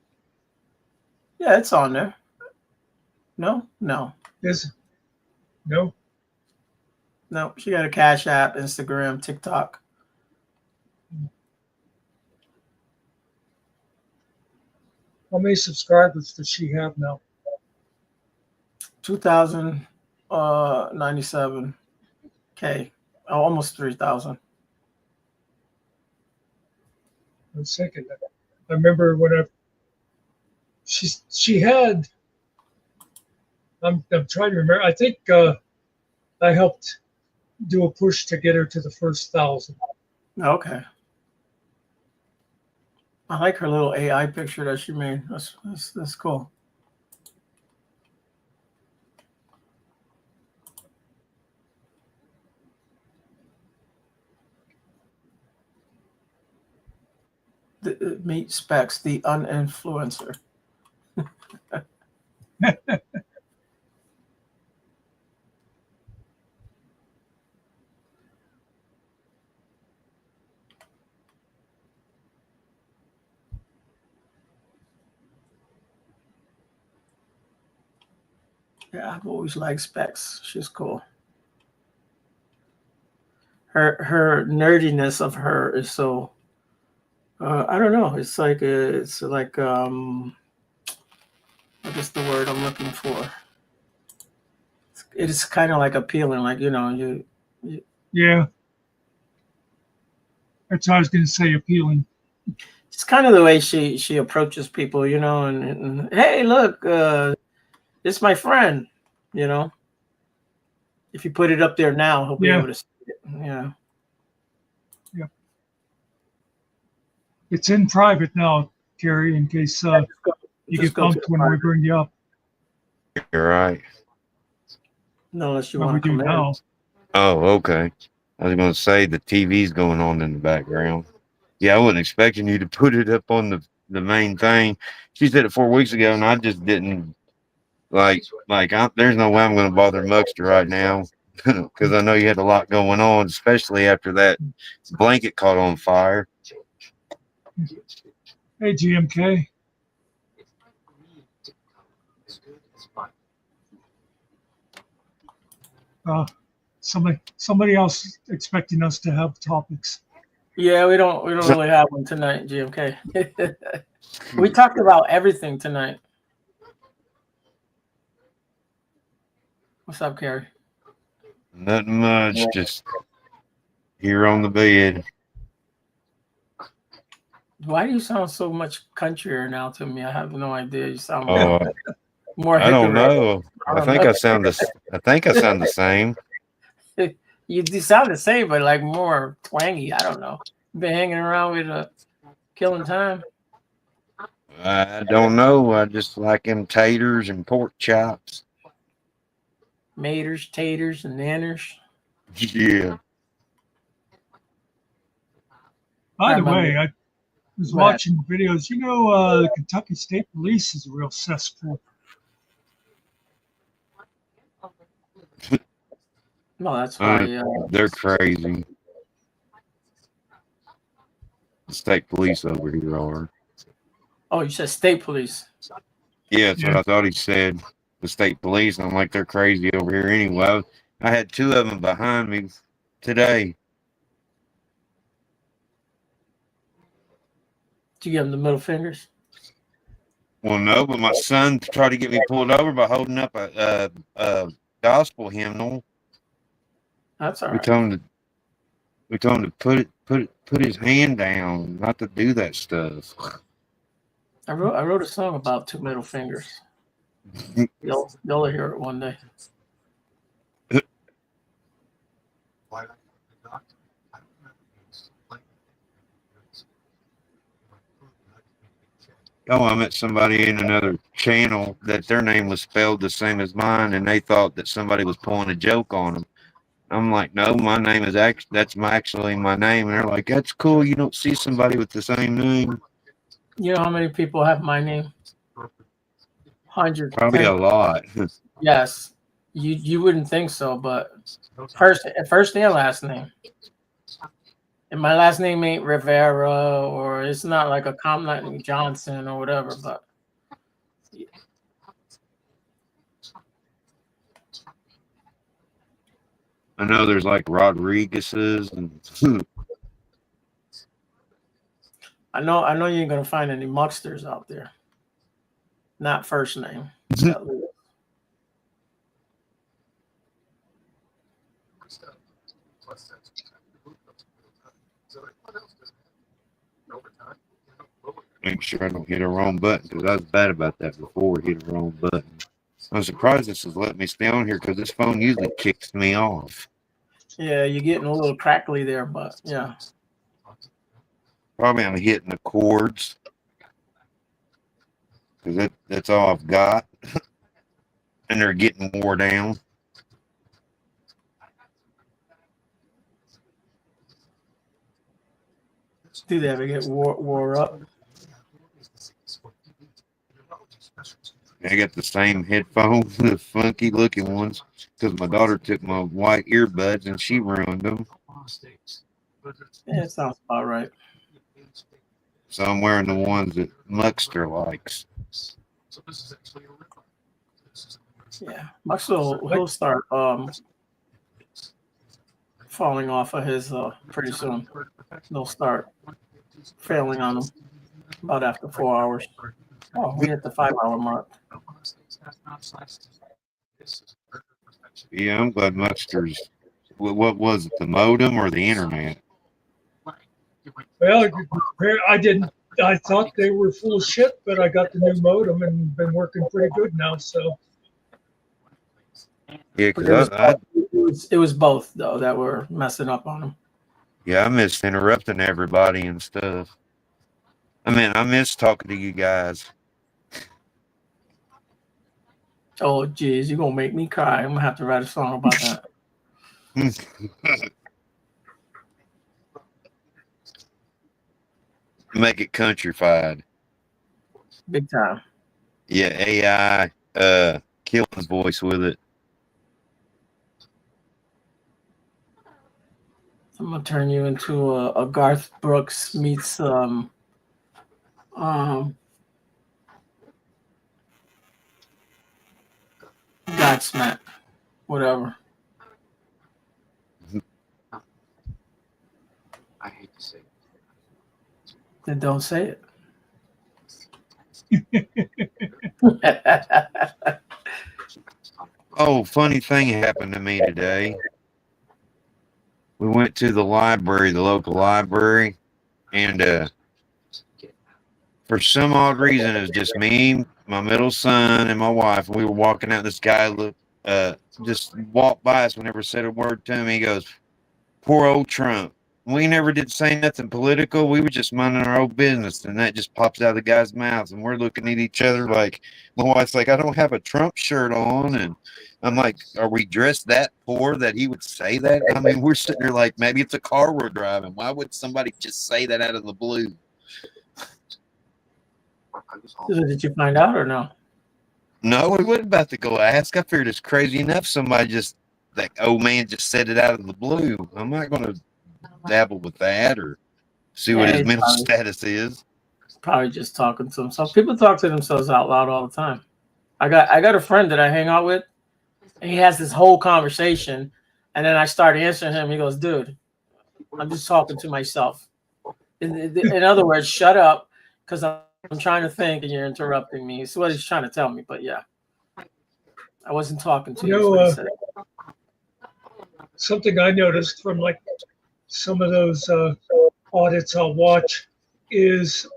Yeah, it's on there. No. Is no. No, she got a Cash App, Instagram, TikTok. How many subscribers does she have now? 2,097K. Almost 3,000. I was thinking that. I remember when she had. I'm trying to remember. I think I helped do a push to get her to the first 1,000. Okay. I like her little AI picture that she made. That's cool. Meet Specs, the uninfluencer. Yeah, I've always liked Specs. She's cool. Her nerdiness of her is so. I don't know. It's like what is the word I'm looking for? It's kind of like appealing, like you. Yeah. That's what I was going to say. Appealing. It's kind of the way she approaches people, and hey, look, it's my friend, If you put it up there now, he'll be able to see it. Yeah. Yeah. It's in private now, Gary, in case you get bumped when we bring you up. You're right. No, unless you What we want to do come now. in. Oh, okay. I was going to say the TV's going on in the background. Yeah, I wasn't expecting you to put it up on the main thing. She said it 4 weeks ago, and I just didn't there's no way I'm going to bother Muxter right now because I know you had a lot going on, especially after that blanket caught on fire. Hey, GMK. Somebody else expecting us to have topics. Yeah, we don't really have one tonight, GMK. We talked about everything tonight. What's up, Carrie? Nothing much, just here on the bed. Why do you sound so much countryer now to me? I have no idea. You sound more I don't hippie. know. I think I sound the same. You sound the same, but like more twangy. I don't know. Been hanging around with killing time. I don't know. I just like them taters and pork chops. Maters, taters, and nanners. Yeah. By the way, I was watching videos. The Kentucky State Police is a real cesspool. No, that's why. They're crazy. The state police over here are. Oh, you said state police. Yeah, that's what I thought he said. The state police. I'm like, they're crazy over here anyway. I had 2 of them behind me today. Did you give them the middle fingers? Well, no, but my son tried to get me pulled over by holding up a gospel hymnal. That's all right. We told him to put his hand down, not to do that stuff. I wrote a song about 2 middle fingers. You'll hear it one day. Oh, I met somebody in another channel that their name was spelled the same as mine, and they thought that somebody was pulling a joke on them. I'm like, no, my name is actually my name. And they're like, that's cool. You don't see somebody with the same name. You know how many people have my name? Hundreds. Probably a lot. Yes. You wouldn't think so, but first and last name. And my last name ain't Rivera, or it's not like a common Johnson or whatever, but I know there's like Rodriguez's and I know you ain't gonna find any Mucksters out there. Not first name. make sure I don't hit a wrong button because I was bad about that before. Hit a wrong button. I'm surprised this is letting me stay on here because this phone usually kicks me off. Yeah, you're getting a little crackly there, but yeah. Probably I'm hitting the chords because that's all I've got, and they're getting wore down. Do they ever get wore up? I got the same headphones, the funky looking ones, because my daughter took my white earbuds and she ruined them. Yeah, it sounds about right. So I'm wearing the ones that Muckster likes. Yeah, Muxter he'll start falling off of his pretty soon. They'll start failing on him about after 4 hours. Oh, we hit the 5 hour mark. Yeah, I'm glad Muckster's. What was it, the modem or the internet? Well, I thought they were full of shit, but I got the new modem and been working pretty good now. So Yeah, because it was both though that were messing up on him. yeah, I missed interrupting everybody and stuff. I miss talking to you guys. Oh, geez, you're gonna make me cry. I'm gonna have to write a song about that. Make it countrified. Big time. Yeah, AI, Killen's voice with it. I'm gonna turn you into a Garth Brooks meets Godsmack, whatever. I hate to say it. Then don't say it. Oh, funny thing happened to me today. We went to the library, the local library, and for some odd reason, it was just me, my middle son, and my wife. We were walking out. This guy just walked by us, never said a word to him. He goes, "Poor old Trump." We never did say nothing political. We were just minding our own business, and that just pops out of the guy's mouth, and we're looking at each other like, my wife's like, "I don't have a Trump shirt on," and I'm like, "Are we dressed that poor that he would say that?" I mean, we're sitting there like, maybe it's a car we're driving. Why would somebody just say that out of the blue? Did you find out or no? No, we wasn't about to go ask. I figured it's crazy enough somebody just, that old man just said it out of the blue. I'm not going to dabble with that or see what his mental status is. Probably just talking to himself. People talk to themselves out loud all the time. I got a friend that I hang out with, and he has this whole conversation, and then I start answering him. He goes, "Dude, I'm just talking to myself." In other words, shut up, because I'm trying to think and you're interrupting me. It's what he's trying to tell me, but yeah. I wasn't talking to you. Something I noticed from like some of those audits I'll watch is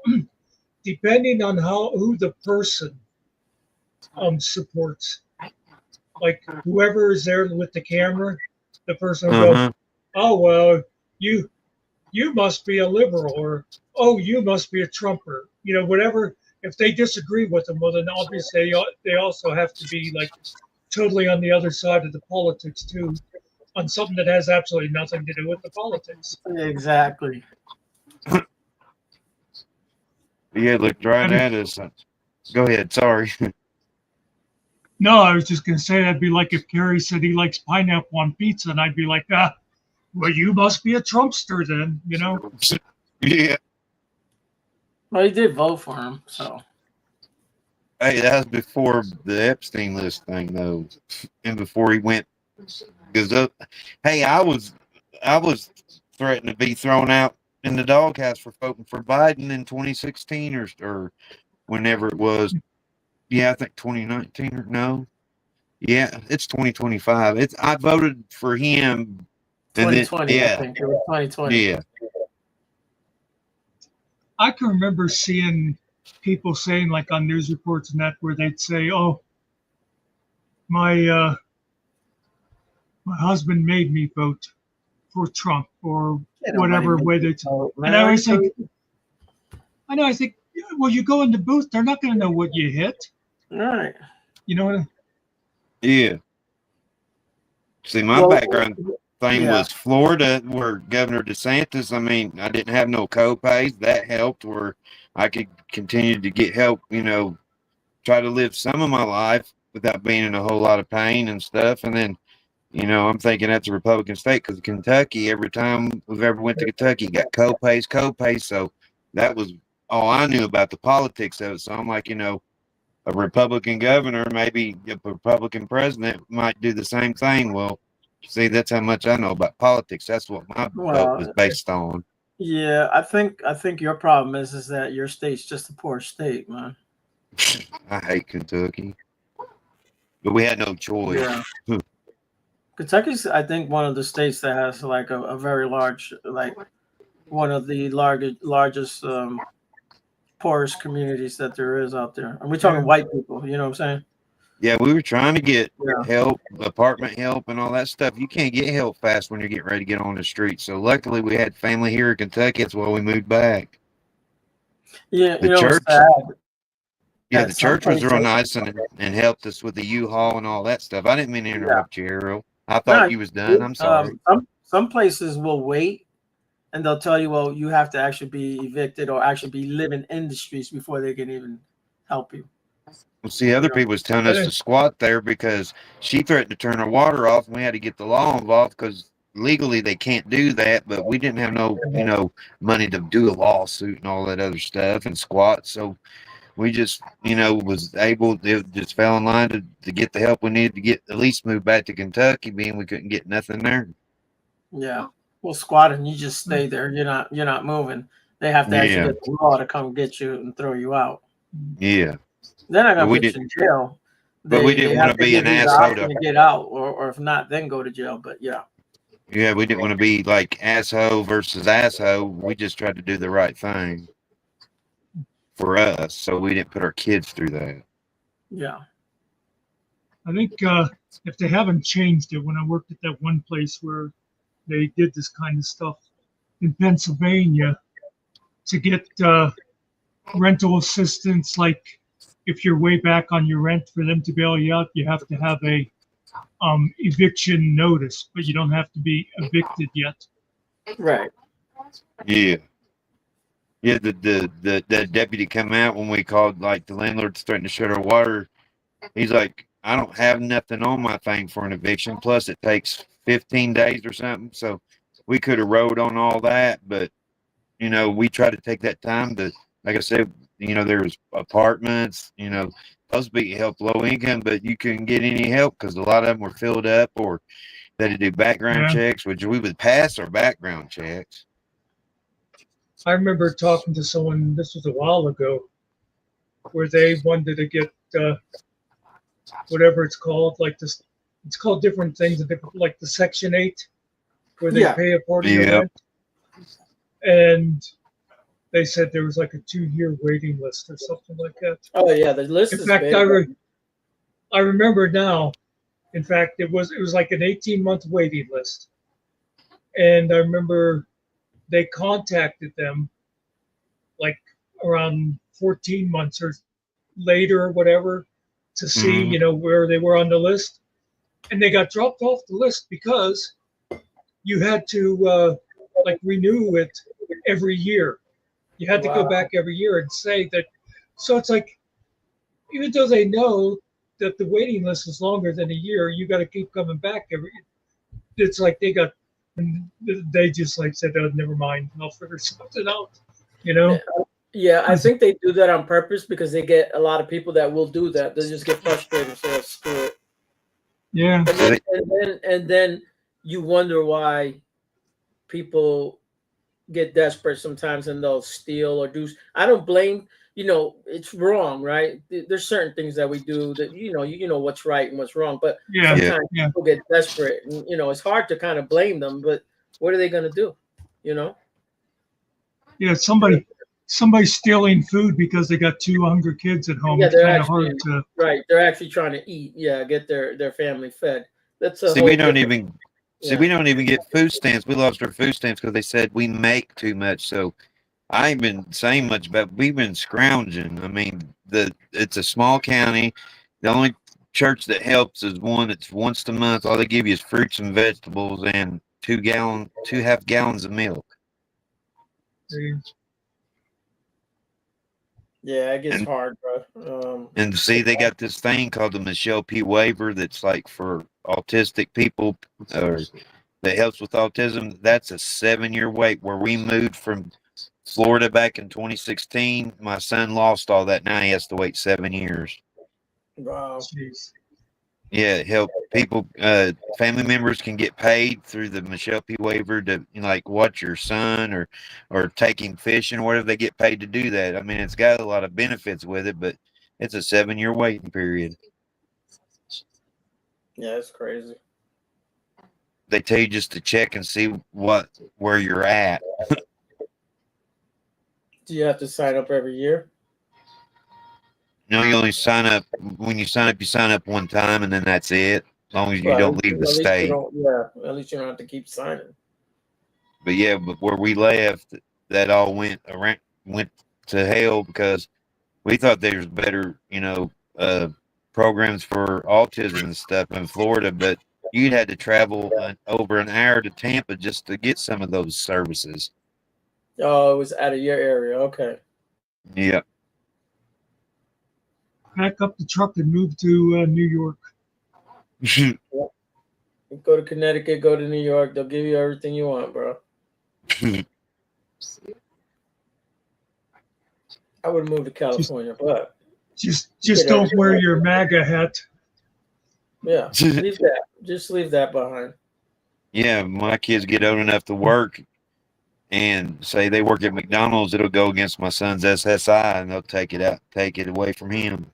depending on who the person supports. Like whoever is there with the camera, the person will go, "Oh well, you must be a liberal," or "Oh, you must be a Trumper." You know, whatever. If they disagree with them, well, then obviously they also have to be like totally on the other side of the politics too, on something that has absolutely nothing to do with the politics. Exactly. Yeah, looked right at us. Go ahead. Sorry. No, I was just gonna say that'd be like if Kerry said he likes pineapple on pizza, and I'd be like, well, you must be a Trumpster then, you know? Yeah. Well, he did vote for him, so. Hey, that was before the Epstein list thing, though, and before he went. Because, hey, I was threatened to be thrown out in the doghouse for voting for Biden in 2016 or whenever it was. Yeah, I think 2019 or no. Yeah, it's 2025. I voted for him. And then, 2020, yeah, I think. It was 2020. yeah. I can remember seeing people saying, like on news reports and that, where they'd say, "Oh, my husband made me vote for Trump," or Ain't nobody whatever make way you they. vote, And I always man. think, I think, well, you go in the booth, they're not going to know what you hit. All right. You know what? Yeah. See, my Well, background thing yeah. was Florida, where Governor DeSantis, I mean, I didn't have no co-pays. That helped where I could continue to get help, try to live some of my life without being in a whole lot of pain and stuff. And then, I'm thinking that's a Republican state because Kentucky, every time we've ever went to Kentucky, got co-pays. So that was all I knew about the politics of it. So I'm like, a Republican governor, maybe a Republican president might do the same thing. Well, see, that's how much I know about politics. That's what my vote was based on. Yeah, I think your problem is that your state's just a poor state, man. I hate Kentucky, but we had no choice. Yeah. Kentucky's, I think, one of the states that has like a very large, like one of the largest poorest communities that there is out there. And we're talking white people, you know what I'm saying? Yeah, we were trying to get help, apartment help, and all that stuff. You can't get help fast when you're getting ready to get on the street. So luckily, we had family here in Kentucky. That's why we moved back. Yeah, the church. Yeah, the church was real nice and helped us with the U-Haul and all that stuff. I didn't mean to interrupt you, Errol. I thought you was done. I'm sorry. Some places will wait, and they'll tell you, well, you have to actually be evicted or actually be living in the streets before they can even help you. Well, see, other people was telling us to squat there because she threatened to turn our water off, and we had to get the law involved because legally they can't do that. But we didn't have no, money to do a lawsuit and all that other stuff and squat. So we just, was able to just fell in line to get the help we needed to get at least move back to Kentucky, being we couldn't get nothing there. Yeah. Well, squatting, you just stay there. You're not moving. They have to actually get the law to come get you and throw you out. Yeah. They're not gonna put you in jail. But we didn't want to be an asshole to get out, or if not, then go to jail. But yeah. Yeah, we didn't want to be like asshole versus asshole. We just tried to do the right thing for us, so we didn't put our kids through that. Yeah. I think if they haven't changed it, when I worked at that one place where they did this kind of stuff in Pennsylvania, to get rental assistance, like if you're way back on your rent, for them to bail you out, you have to have a eviction notice, but you don't have to be evicted yet. Right. Yeah. Yeah, the deputy come out when we called, like the landlord's starting to shut our water. He's like, I don't have nothing on my thing for an eviction. Plus it takes 15 days or something. So we could have rode on all that, but we try to take that time to, like I said, there's apartments, supposed to be help low income, but you couldn't get any help because a lot of them were filled up, or they had to do background checks, which we would pass our background checks. I remember talking to someone, this was a while ago, where they wanted to get whatever it's called, like this, it's called different things, like the Section 8, where they pay a part of your rent. And they said there was like a 2-year waiting list or something like that. Oh yeah, the list is fact, big. I remember now. In fact, it was like an 18-month waiting list, and I remember they contacted them like around 14 months or later or whatever to see where they were on the list, and they got dropped off the list because you had to like renew it every year. You had to go back every year and say that. So it's like, even though they know that the waiting list is longer than a year, you got to keep coming back every. It's like they just like said, oh, never mind, I'll figure something out. You know? Yeah, I think they do that on purpose because they get a lot of people that will do that. They just get frustrated, so screw it. Yeah. And then you wonder why people get desperate sometimes and they'll steal or do. I don't blame. It's wrong, right? There's certain things that we do that you know what's right and what's wrong, but sometimes people get desperate, and it's hard to kind of blame them. But what are they going to do? Yeah, somebody's stealing food because they got 2 hungry kids at home. Yeah, it's they're kind of actually hard to. right. They're actually trying to eat. Yeah, get their family fed. That's a See, whole we don't different- even see. We don't even get food stamps. We lost our food stamps because they said we make too much. So I ain't been saying much, but we've been scrounging. I mean, it's a small county. The only church that helps is one that's once a month. All they give you is fruits and vegetables and 2.5 gallons of milk. Yeah, it gets hard, bro. And see, they got this thing called the Michelle P. waiver that's like for autistic people or that helps with autism. That's a 7-year wait. Where we moved from Florida back in 2016, my son lost all that. Now he has to wait 7 years. Wow. Jeez. Yeah, help people. Family members can get paid through the Michelle P. waiver to like watch your son or take him fishing or whatever. They get paid to do that. I mean, it's got a lot of benefits with it, but it's a 7-year waiting period. Yeah, it's crazy. They tell you just to check and see where you're at. Do you have to sign up every year? No, you only sign up when you sign up. You sign up one time, and then that's it. As long as you don't leave the state. At least you don't have to keep signing. But yeah, but where we left, that all went to hell because we thought there was better, programs for autism and stuff in Florida, but you'd had to travel over an hour to Tampa just to get some of those services. Oh, it was out of your area. Okay. Yeah. Pack up the truck and move to New York. Go to Connecticut, go to New York. They'll give you everything you want, bro. I would move to California, but just don't wear your MAGA hat. Yeah, leave that. Just leave that behind. Yeah, my kids get old enough to work and say they work at McDonald's, it'll go against my son's SSI and they'll take it away from him.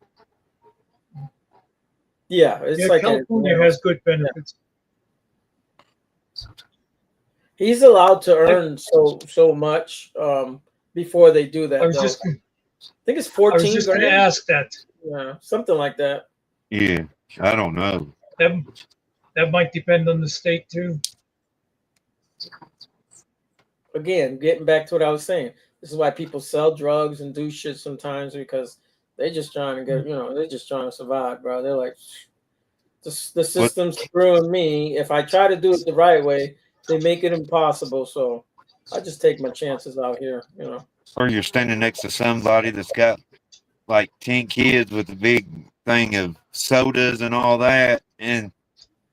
Yeah, it's like California has good benefits. He's allowed to earn so much before they do that. I think it's 14. I was just going to ask that. Yeah, something like that. Yeah, I don't know. That might depend on the state too. Again, getting back to what I was saying, this is why people sell drugs and do shit sometimes because they're just trying to get, they're just trying to survive, bro. They're like, the system's screwing me. If I try to do it the right way, they make it impossible. So I just take my chances out here, Or you're standing next to somebody that's got like 10 kids with a big thing of sodas and all that. And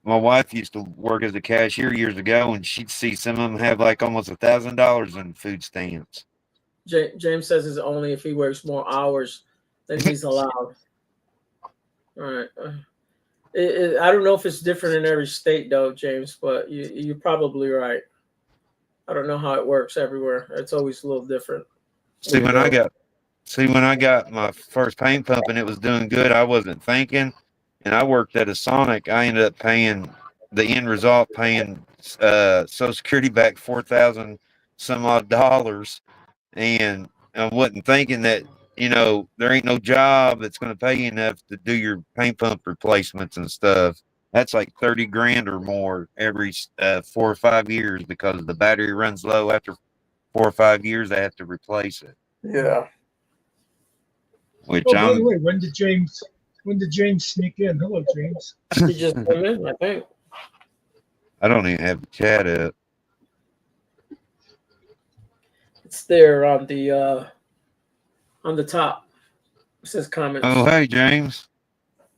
my wife used to work as a cashier years ago, and she'd see some of them have like almost $1,000 in food stamps. James says it's only if he works more hours than he's allowed. All right. I don't know if it's different in every state, though, James, but you're probably right. I don't know how it works everywhere. It's always a little different. See, when I got my first paint pump and it was doing good, I wasn't thinking. And I worked at a Sonic. I ended up paying Social Security back $4,000 some odd dollars. And I wasn't thinking that, there ain't no job that's going to pay you enough to do your paint pump replacements and stuff. That's like $30,000 or more every 4 or 5 years because the battery runs low after 4 or 5 years. They have to replace it. Yeah. By the way, when did James sneak in? Hello, James. He just came in, I think. I don't even have the chat up. It's there on the top. It says comment. Oh, hey, James.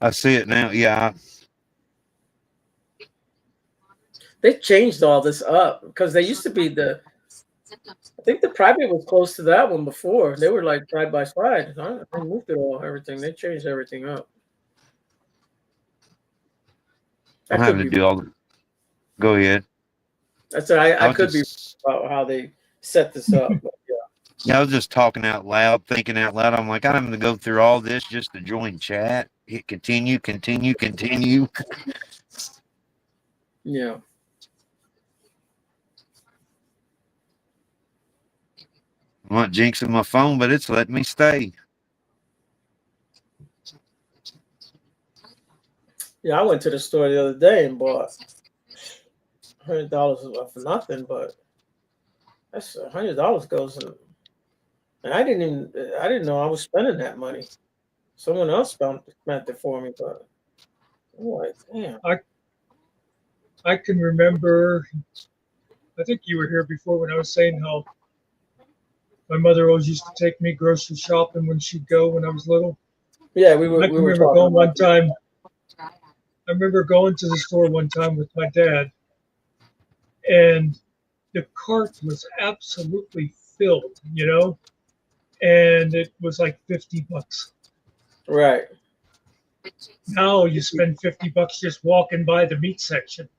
I see it now. Yeah. They changed all this up because they used to be I think the private was close to that one before. They were like side by side. Huh? They moved it all, everything. They changed everything up. I'm That could having to be. do all. Go ahead. That's I was could be just, about how they set this up. But yeah. Yeah, I was just talking out loud, thinking out loud. I'm like, I'm having to go through all this just to join chat. Hit continue, continue, continue. Yeah. I'm not jinxing my phone, but it's letting me stay. Yeah, I went to the store the other day and bought $100 for nothing, but that's $100 goes in, and I didn't know I was spending that money. Someone else spent it for me, but I'm like, damn. I can remember, I think you were here before when I was saying how my mother always used to take me grocery shopping when she'd go when I was little. Yeah, we were. I can remember talking going one about time. I remember going to the store one time with my dad, and the cart was absolutely filled, and it was like $50. Right. Now you spend $50 just walking by the meat section.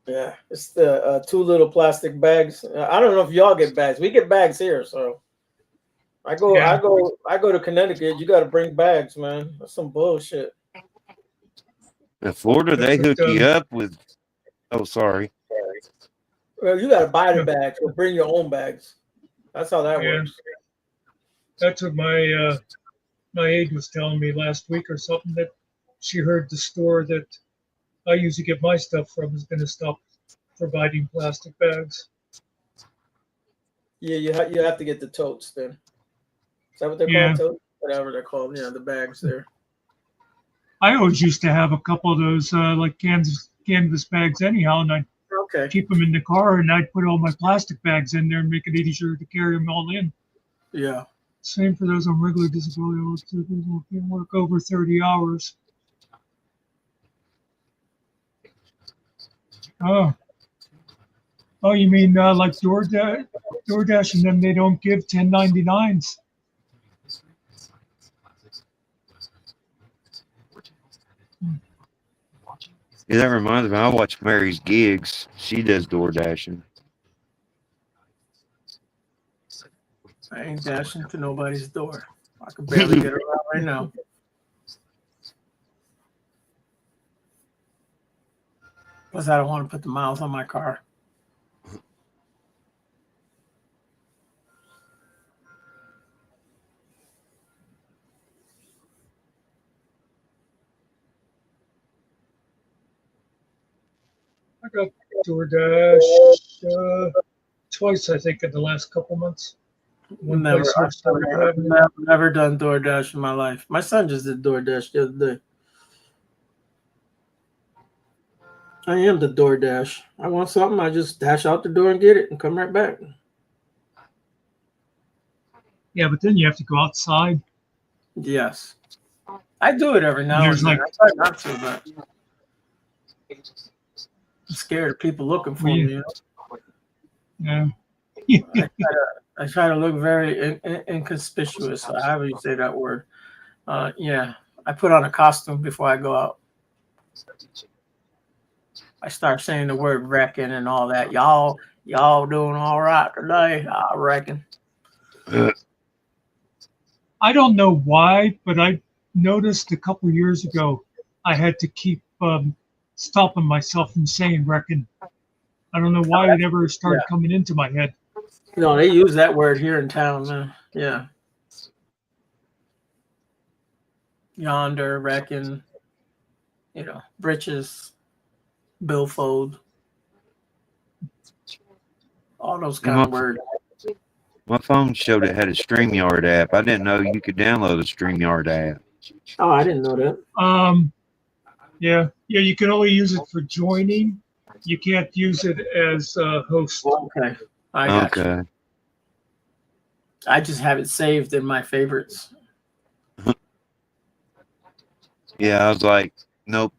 Yeah, it's the 2 little plastic bags. I don't know if y'all get bags. We get bags here, so I go to Connecticut. You got to bring bags, man. That's some bullshit. In Florida, they That's hook what, you up with. Oh, sorry. Well, you got to buy the bags or bring your own bags. That's how that works. That's what my aide was telling me last week or something, that she heard the store that I usually get my stuff from is going to stop providing plastic bags. Yeah, you have to get the totes then. Is that what they're called? Totes? Whatever they're called. Yeah, the bags there. I always used to have a couple of those like canvas bags anyhow, and I'd keep them in the car, and I'd put all my plastic bags in there and make it easier to carry them all in. Yeah. Same for those on regular disability. Can't work over 30 hours. Oh, you mean like DoorDash, and then they don't give 1099s? Yeah, that reminds me. I watch Mary's gigs. She does door dashing. I ain't dashing to nobody's door. I can barely get around right now. Plus, I don't want to put the miles on my car. I got DoorDash twice, I think, in the last couple months. Never done DoorDash in my life. My son just did DoorDash the other day. I am the DoorDash. I want something, I just dash out the door and get it and come right back. Yeah, but then you have to go outside. Yes. I do it every now and then. I try not to, but I'm scared of people looking for me. Yeah. I try to look very inconspicuous. However you say that word. Yeah. I put on a costume before I go out. I start saying the word reckon and all that. Y'all doing all right today, I reckon. I don't know why, but I noticed a couple years ago I had to keep stopping myself from saying reckon. I don't know why it ever started coming into my head. No, they use that word here in town, man. Yeah. Yonder, reckon, britches, billfold, all those kind of words. My phone showed it had a StreamYard app. I didn't know you could download a StreamYard app. Oh, I didn't know that. Yeah, you can only use it for joining. You can't use it as a host. Okay, I got you. I just have it saved in my favorites. Yeah, I was like, nope,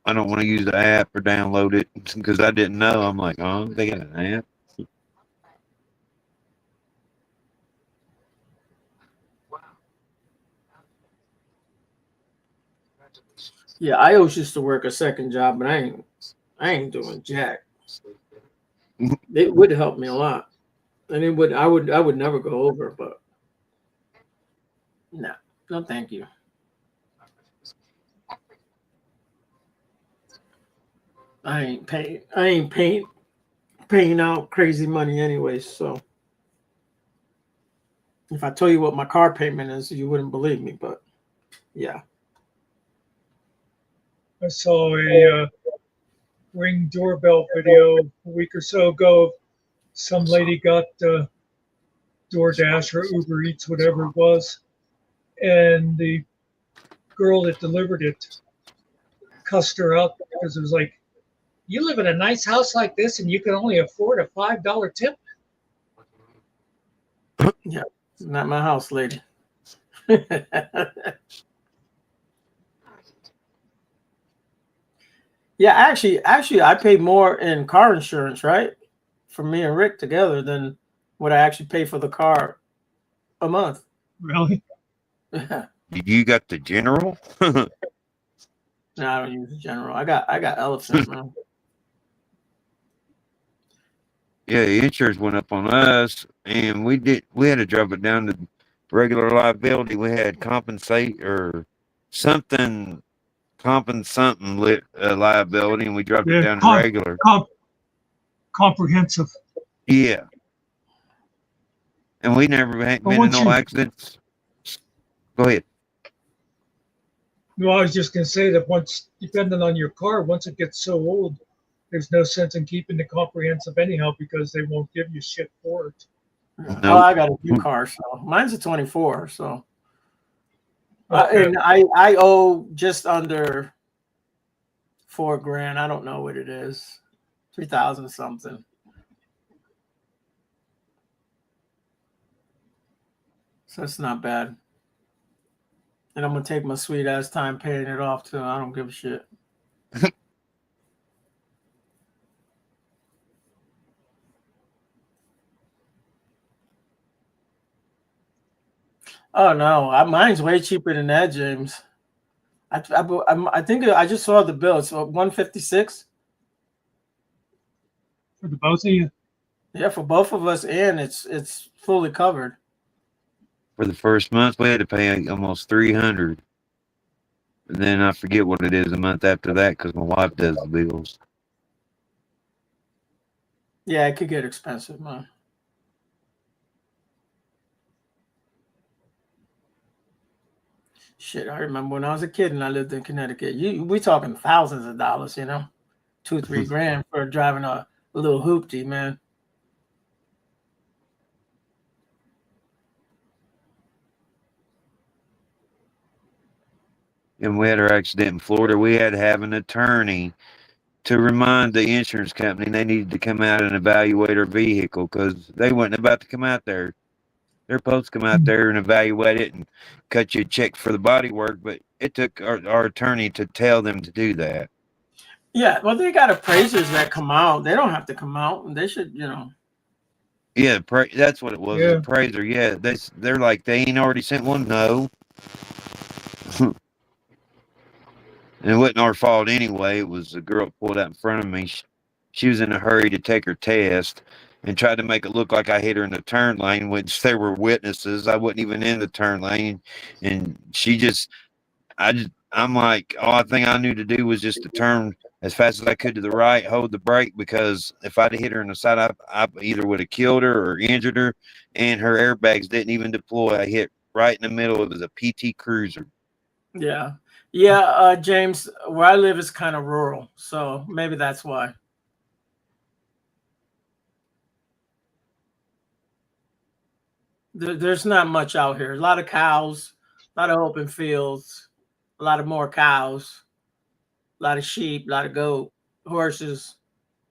I don't want to use the app or download it because I didn't know. I'm like, oh, they got an app. Yeah, I always used to work a second job, but I ain't doing jack. It would help me a lot, and I would never go over, but no, no, thank you. I ain't paying out crazy money anyways. So if I tell you what my car payment is, you wouldn't believe me. But yeah, I saw a Ring doorbell video a week or so ago. Some lady got DoorDash or Uber Eats, whatever it was, and the girl that delivered it cussed her out because it was like, "You live in a nice house like this, and you can only afford a $5 tip." yeah, not my house, lady. Yeah, actually, I pay more in car insurance, right, for me and Rick together than what I actually pay for the car a month. Really? You got the general? No, I don't use the general. I got Elephant, man. Yeah, the insurance went up on us, and we had to drop it down to regular liability. We had compensate or something, liability, and we dropped it Yeah, down to regular. comprehensive. Yeah, and we never had But been in once no you, accidents. Go ahead. no, I was just going to say that once, depending on your car, once it gets so old, there's no sense in keeping the comprehensive anyhow because they won't give you shit for it. Oh, Nope. I got a new car, so mine's a 24. So, and I owe just under $4,000. I don't know what it is, 3,000 something. So it's not bad. And I'm gonna take my sweet ass time paying it off too. I don't give a shit. Oh no, mine's way cheaper than that, James. I think I just saw the bill. It's 156. For the both of you? Yeah, for both of us, and it's fully covered. For the first month, we had to pay almost 300. And then I forget what it is a month after that because my wife does the bills. Yeah, it could get expensive, man. Shit, I remember when I was a kid and I lived in Connecticut. We talking thousands of dollars, you know, $2-3 grand for driving a little hoopty, man. And we had our accident in Florida. We had to have an attorney to remind the insurance company they needed to come out and evaluate our vehicle because they wasn't about to come out there. They're supposed to come out there and evaluate it and cut you a check for the body work, but it took our attorney to tell them to do that. Yeah, well, they got appraisers that come out. They don't have to come out, and they should, you know. Yeah, that's what it was. Yeah. Appraiser. Yeah, they're like they ain't already sent one. No. And it wasn't our fault anyway. It was the girl that pulled out in front of me. She was in a hurry to take her test and tried to make it look like I hit her in the turn lane, which there were witnesses. I wasn't even in the turn lane. And I'm like, all thing I knew to do was just to turn as fast as I could to the right, hold the brake, because if I'd hit her in the side, I either would have killed her or injured her. And her airbags didn't even deploy. I hit right in the middle. It was a PT Cruiser. Yeah. Yeah, James, where I live is kind of rural, so maybe that's why. There's not much out here. A lot of cows, a lot of open fields, a lot of more cows, a lot of sheep, a lot of goat, horses,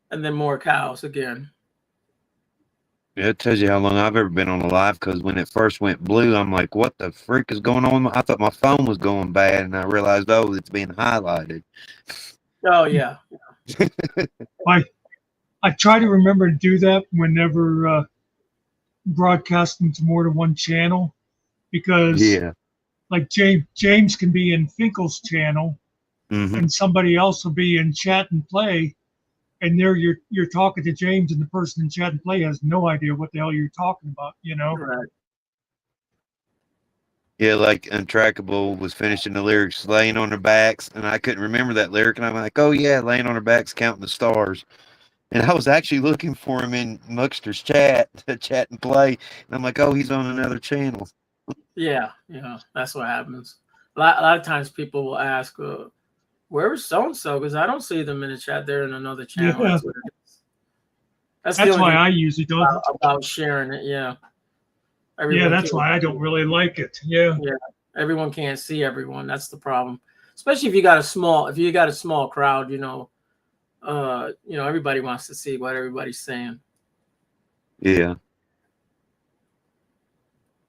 and then more cows again. Yeah, it tells you how long I've ever been on a live, because when it first went blue, I'm like, what the freak is going on? I thought my phone was going bad, and I realized, oh, it's being highlighted. Oh yeah. I try to remember to do that whenever broadcasting to more than one channel, because Yeah. like James can be in Finkel's channel Hmm. and somebody else will be in chat and play, and there you're talking to James and the person in chat and play has no idea what the hell you're talking about, you know? Right. Yeah, like Untrackable was finishing the lyrics, laying on their backs, and I couldn't remember that lyric, and I'm like, oh yeah, laying on their backs, counting the stars. And I was actually looking for him in Muckster's chat, to chat and play, and I'm like, oh, he's on another channel. Yeah, that's what happens. A lot of times people will ask, "Where's so and so?" Because I don't see them in the chat. They're in another channel. Yeah. That's what it is. That's the That's only why thing I usually don't. about sharing it. Yeah. Yeah, Everyone that's can't- why I don't really like it. Yeah. Yeah, everyone can't see everyone. That's the problem. Especially if you got a small crowd. Everybody wants to see what everybody's saying. Yeah.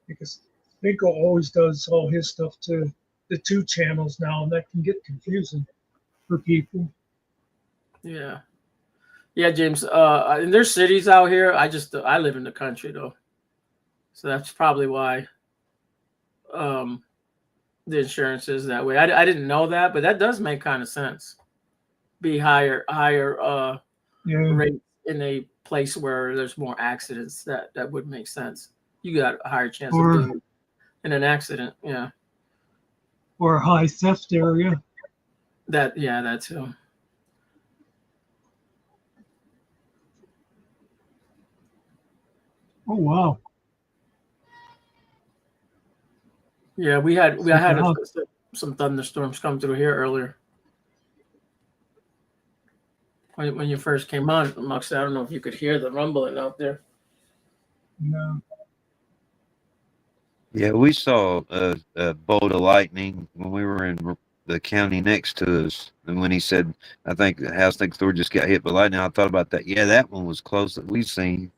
Because Finkel always does all his stuff to the two channels now, and that can get confusing for people. Yeah. Yeah, James. And there's cities out here. I live in the country though, so that's probably why the insurance is that way. I didn't know that, but that does make kind of sense. Be higher Yeah. rate in a place where there's more accidents. That would make sense. You got a higher chance Or- of being in an accident. Yeah. Or a high theft area. That too. Oh wow. Yeah, we had Yeah. some thunderstorms come through here earlier. When you first came on, Mux, I don't know if you could hear the rumbling out there. No. Yeah, we saw a bolt of lightning when we were in the county next to us. And when he said, I think the house next door just got hit by lightning, I thought about that. Yeah, that one was close that we've seen.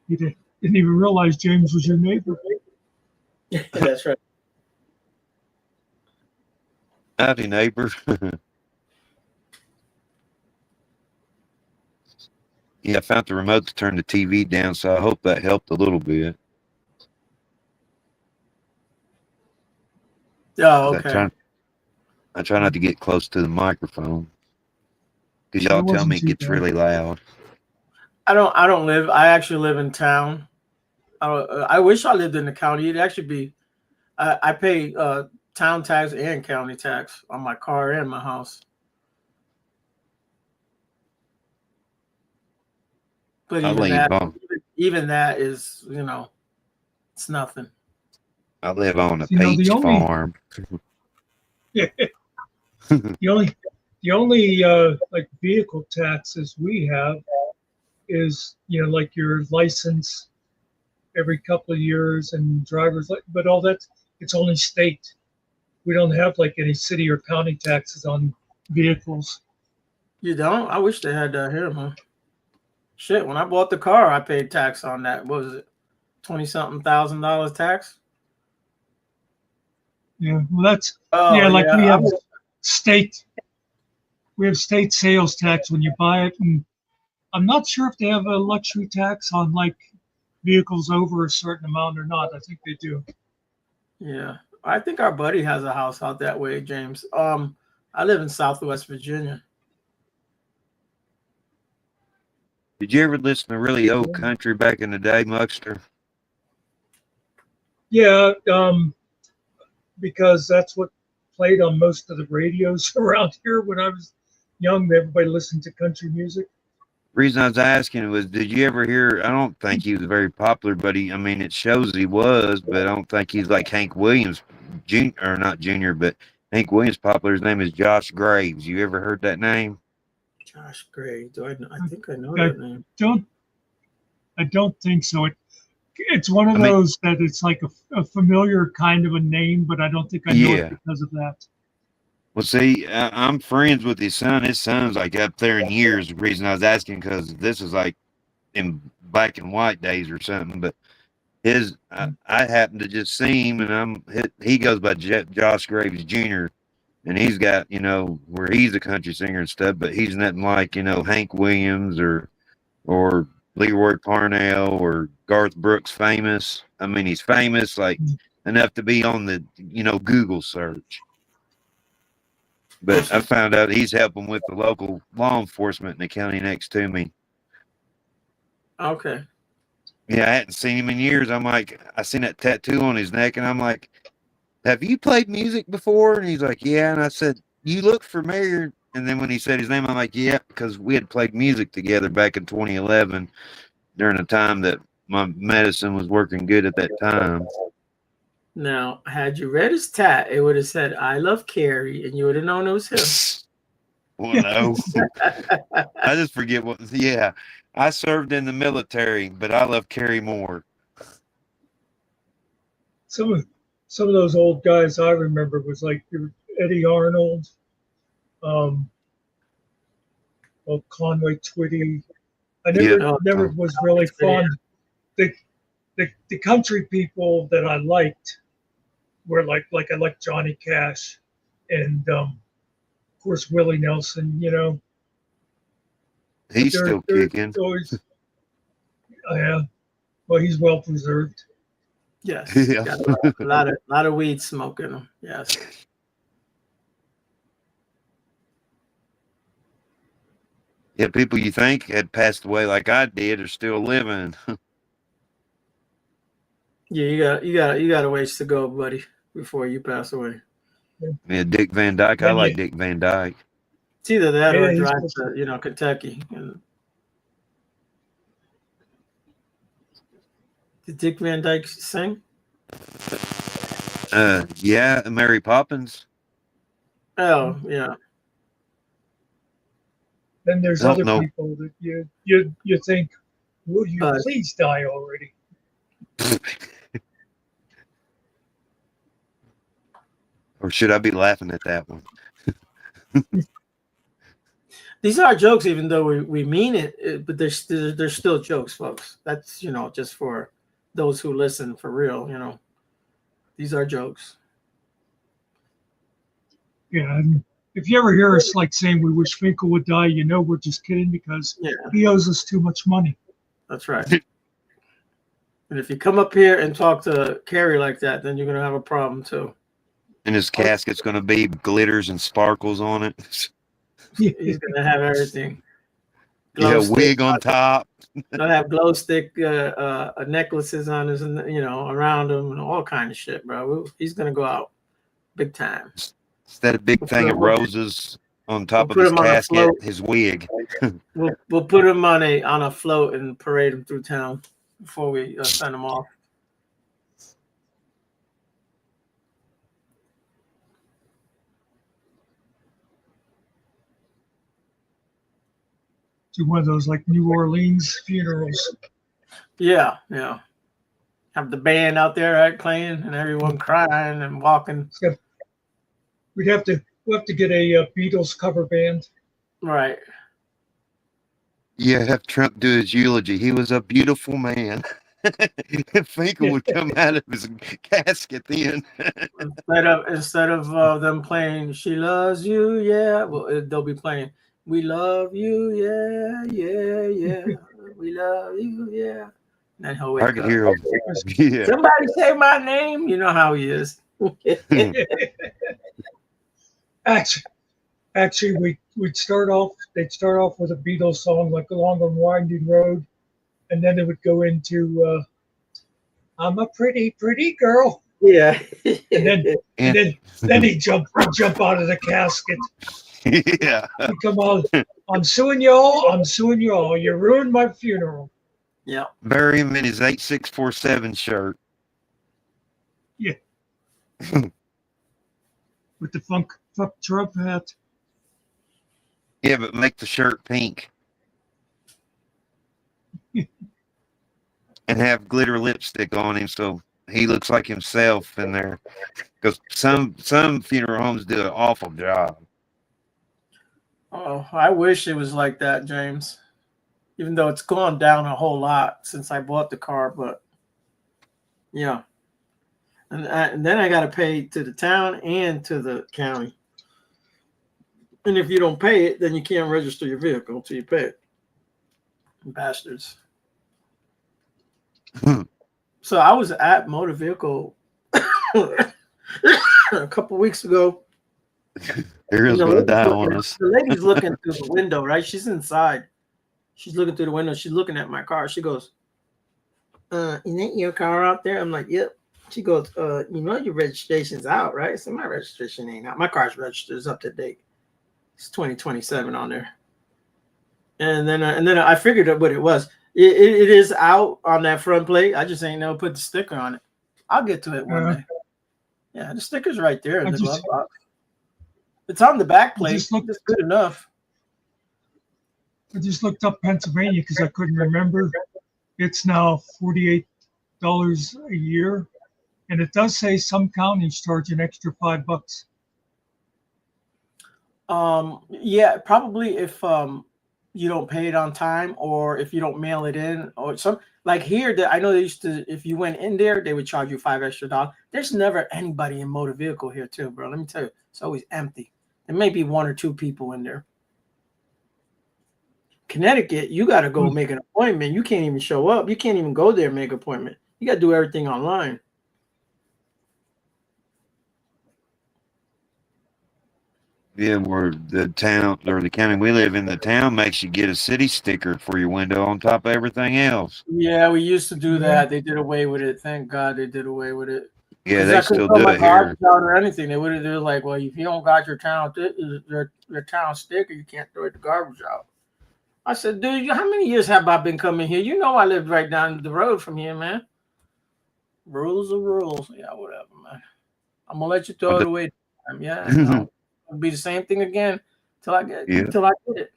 You didn't even realize James was your neighbor. That's right. Howdy, neighbor. Yeah, I found the remote to turn the TV down, so I hope that helped a little bit. Oh, okay. I try not to get close to the microphone, because It y'all tell wasn't me it too gets bad. really loud. I actually live in town. I wish I lived in the county. It'd actually be, I pay town tax and county tax on my car and my house. But even that is, it's nothing. I live on a You know, peach the only- farm. Yeah. The only like vehicle taxes we have is like your license every couple of years and driver's but all that, it's only state. We don't have like any city or county taxes on vehicles. You don't? I wish they had that here, man. Shit, when I bought the car, I paid tax on that. What was it? $20-something thousand tax? Yeah, well that's Oh, yeah, like we have I- state sales tax when you buy it, and I'm not sure if they have a luxury tax on like vehicles over a certain amount or not. I think they do. Yeah. I think our buddy has a house out that way, James. I live in Southwest Virginia. Did you ever listen to really old country back in the day, Muckster? Yeah, because that's what played on most of the radios around here when I was young. Everybody listened to country music. The reason I was asking was, did you ever hear? I don't think he was very popular, but it shows he was, but I don't think he's like Hank Williams, Jr. or not Junior, but Hank Williams popular. His name is Josh Graves. You ever heard that name? Josh Gray. I think I know that name. I don't think so. It's one of those that it's like a familiar kind of a name, but I don't think I know it because of that. Well, see, I'm friends with his son. His son's like up there in years. The reason I was asking because this is like in black and white days or something. But I happened to just see him, and he goes by Josh Graves Jr. And he's got, where he's a country singer and stuff, but he's nothing like, Hank Williams or Leroy Parnell or Garth Brooks famous. I mean, he's famous like enough to be on the, Google search. But I found out he's helping with the local law enforcement in the county next to me. Okay. Yeah, I hadn't seen him in years. I'm like, I seen that tattoo on his neck, and I'm like, have you played music before? And he's like, yeah. And I said, you look familiar. And then when he said his name, I'm like, yeah, because we had played music together back in 2011 during a time that my medicine was working good at that time. Now, had you read his tat, it would have said, I love Carrie, and you would have known it was him. Well, no. I just forget what. Yeah, I served in the military, but I love Carrie Moore. Some of those old guys I remember was like Eddie Arnold, Conway Twitty. I never was really fond. The country people that I liked were like I liked Johnny Cash, and of course Willie Nelson. He's still kicking. Always, yeah, well, he's well preserved. Yes. Yeah. Got a lot of weed smoke in him. Yes. Yeah, people you think had passed away like I did are still living. Yeah, you got a ways to go, buddy, before you pass away. Yeah, Dick Van Dyke. I like Dick Van Dyke. It's either that or Yeah, drive to, Kentucky. And did Dick Van Dyke sing? Yeah, Mary Poppins. Oh, yeah. Then there's I other don't know. people that you think, would you please die already? Or should I be laughing at that one? These are jokes, even though we mean it, but they're still jokes, folks. That's, just for those who listen for real, These are jokes. Yeah, and if you ever hear us like saying we wish Finkel would die, we're just kidding because he owes us too much money. That's right. And if you come up here and talk to Carrie like that, then you're going to have a problem too. And his casket's going to be glitters and sparkles on it. He's going to have everything. Yeah, wig on top. He'll have glow stick necklaces on his, around him and all kind of shit, bro. He's going to go out big time. Instead of big thing of roses on top of his casket, his wig. We'll put him on a float and parade him through town before we send him off. To one of those like New Orleans funerals. Yeah. Have the band out there, right, playing, and everyone crying and walking. We'll have to get a Beatles cover band. Right. Yeah, have Trump do his eulogy. He was a beautiful man. Finkel would come out of his casket then. instead of them playing "She Loves You," yeah, well, they'll be playing "We Love You," yeah, we love you, yeah. And then he'll wake I could up. hear him. Yeah. Somebody say my name. You know how he is. Actually, they'd start off with a Beatles song like "Along the Winding Road," and then it would go into "I'm a pretty, pretty girl." Yeah. and then he'd jump out of the casket. Yeah. He'd come on, I'm suing y'all. You ruined my funeral. Yeah. Bury him in his 8647 shirt. Yeah. With the fuck Trump hat. Yeah, but make the shirt pink. And have glitter lipstick on him so he looks like himself in there. Because some funeral homes do an awful job. Oh, I wish it was like that, James. Even though it's gone down a whole lot since I bought the car, but yeah. And then I got to pay to the town and to the county. And if you don't pay it, then you can't register your vehicle until you pay it. Bastards. So I was at Motor Vehicle a couple weeks ago. Here's gonna die on us. The lady's looking through the window, right? She's inside. She's looking through the window. She's looking at my car. She goes, isn't that your car out there? I'm like, yep. She goes, you know your registration's out, right? I said, my registration ain't out. My car's registered. It's up to date. It's 2027 on there. And then I figured out what it was. It is out on that front plate. I just ain't never put the sticker on it. I'll get to it one day. Yeah, the sticker's right there in the glove box. It's on the back plate. It's good enough. I just looked up Pennsylvania because I couldn't remember. It's now $48 a year, and it does say some counties charge an extra $5. Yeah, probably if you don't pay it on time, or if you don't mail it in, or some like here that I know they used to, if you went in there, they would charge you $5 extra. There's never anybody in Motor Vehicle here too, bro. Let me tell you, it's always empty. There may be 1 or 2 people in there. Connecticut, you got to go make an appointment. You can't even show up. You can't even go there and make an appointment. You got to do everything online. Yeah, where the town or the county we live in, the town makes you get a city sticker for your window on top of everything else. Yeah, we used to do that. They did away with it. Thank God they did away with it. Yeah, they still do it here. Or anything. They would have been like, well, if you don't got your town sticker, you can't throw the garbage out. I said, dude, how many years have I been coming here? You know I lived right down the road from here, man. Rules are rules. Yeah, whatever, man. I'm gonna let you throw it away. Yeah, no. It'll be the same thing again until I get it.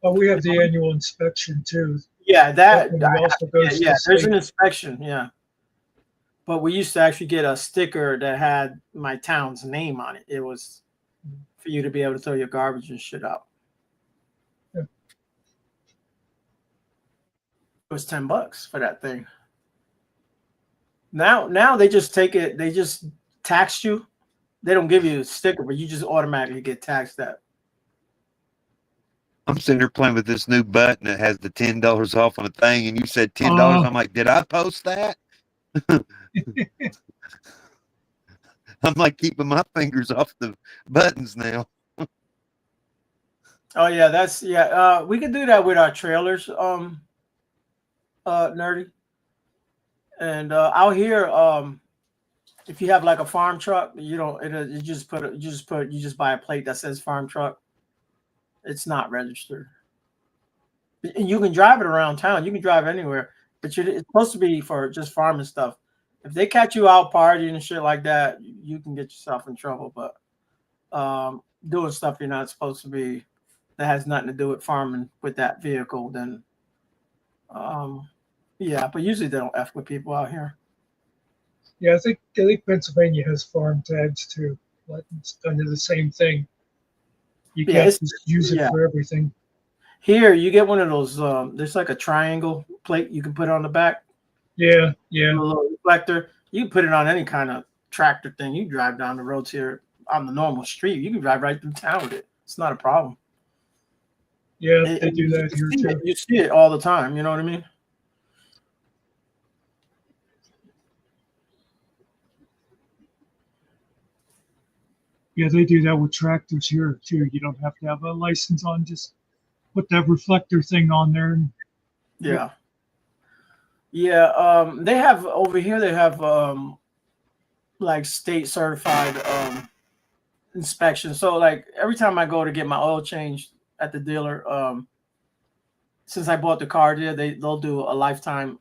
Oh, we have the annual inspection too. Yeah, there's an inspection. Yeah, but we used to actually get a sticker that had my town's name on it. It was for you to be able to throw your garbage and shit out. Yeah. It was $10 for that thing. Now they just take it. They just tax you. They don't give you a sticker, but you just automatically get taxed that. I'm sitting there playing with this new button that has the $10 off on a thing, and you said $10. I'm like, did I post that? I'm like keeping my fingers off the buttons now. Oh yeah, we can do that with our trailers, Nerdy. And out here, if you have like a farm truck, you just buy a plate that says farm truck. It's not registered. And you can drive it around town. You can drive anywhere, but it's supposed to be for just farming stuff. If they catch you out partying and shit like that, you can get yourself in trouble. But doing stuff you're not supposed to be, that has nothing to do with farming with that vehicle, then yeah. But usually they don't F with people out here. Yeah, I think Pennsylvania has farm tags too. Like it's kind of the same thing. You can't just use it for everything. Here, you get one of those. There's like a triangle plate you can put on the back. Yeah. A little reflector. You can put it on any kind of tractor thing. You drive down the roads here on the normal street. You can drive right through town with it. It's not a problem. Yeah, they do that here too. You see it all the time. You know what I mean? Yeah, they do that with tractors here too. You don't have to have a license on. Just put that reflector thing on there. Yeah. They have over here. They have like state certified inspection. So like every time I go to get my oil changed at the dealer, since I bought the car there, they'll do a lifetime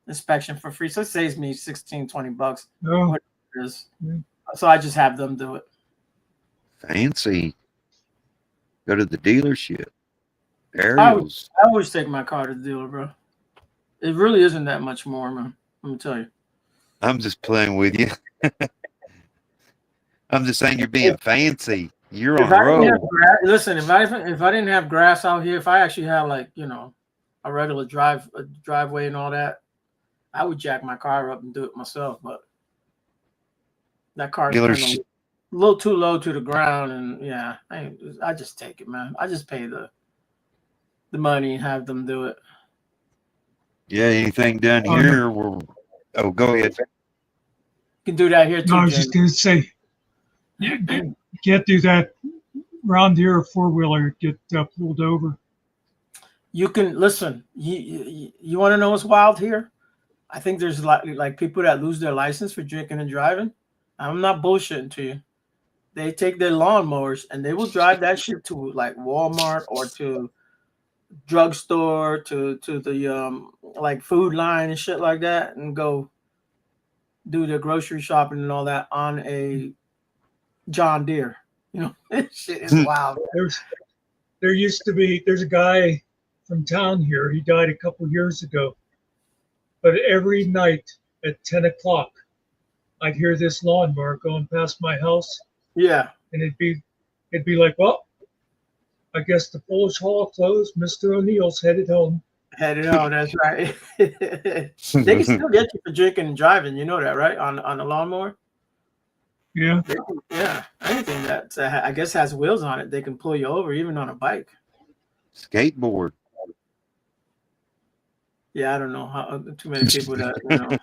inspection for free. So it saves me $16-20. Oh. What it is. Yeah. So I just have them do it. Fancy. Go to the dealership. I always take my car to the dealer, bro. It really isn't that much more, man. Let me tell you. I'm just playing with you. I'm just saying you're being fancy. You're on a roll. Listen, if I didn't have grass out here, if I actually had like, you know, a regular driveway and all that, I would jack my car up and do it myself. But that car's kind of a little too low to the ground, and yeah, I just take it, man. I just pay the money and have them do it. Yeah, anything done here? Oh, go ahead. You can do that here too. No, I was just going to say, you can't do that around here. A four-wheeler get pulled over. You can listen. You want to know what's wild here? I think there's like people that lose their license for drinking and driving. I'm not bullshitting to you. They take their lawnmowers and they will drive that shit to like Walmart or to drugstore, to the like food line and shit like that, and go do their grocery shopping and all that on a John Deere. You know, this shit is wild. There's a guy from town here. He died a couple years ago. But every night at 10 o'clock, I'd hear this lawnmower going past my house. Yeah. And it'd be like, well, I guess the Polish Hall closed. Mr. O'Neill's headed home. Headed home, that's right. They can still get you for drinking and driving. You know that, right? On the lawnmower? Yeah. Yeah. Anything that I guess has wheels on it, they can pull you over, even on a bike. Skateboard. Yeah, I don't know how too many people that, you know,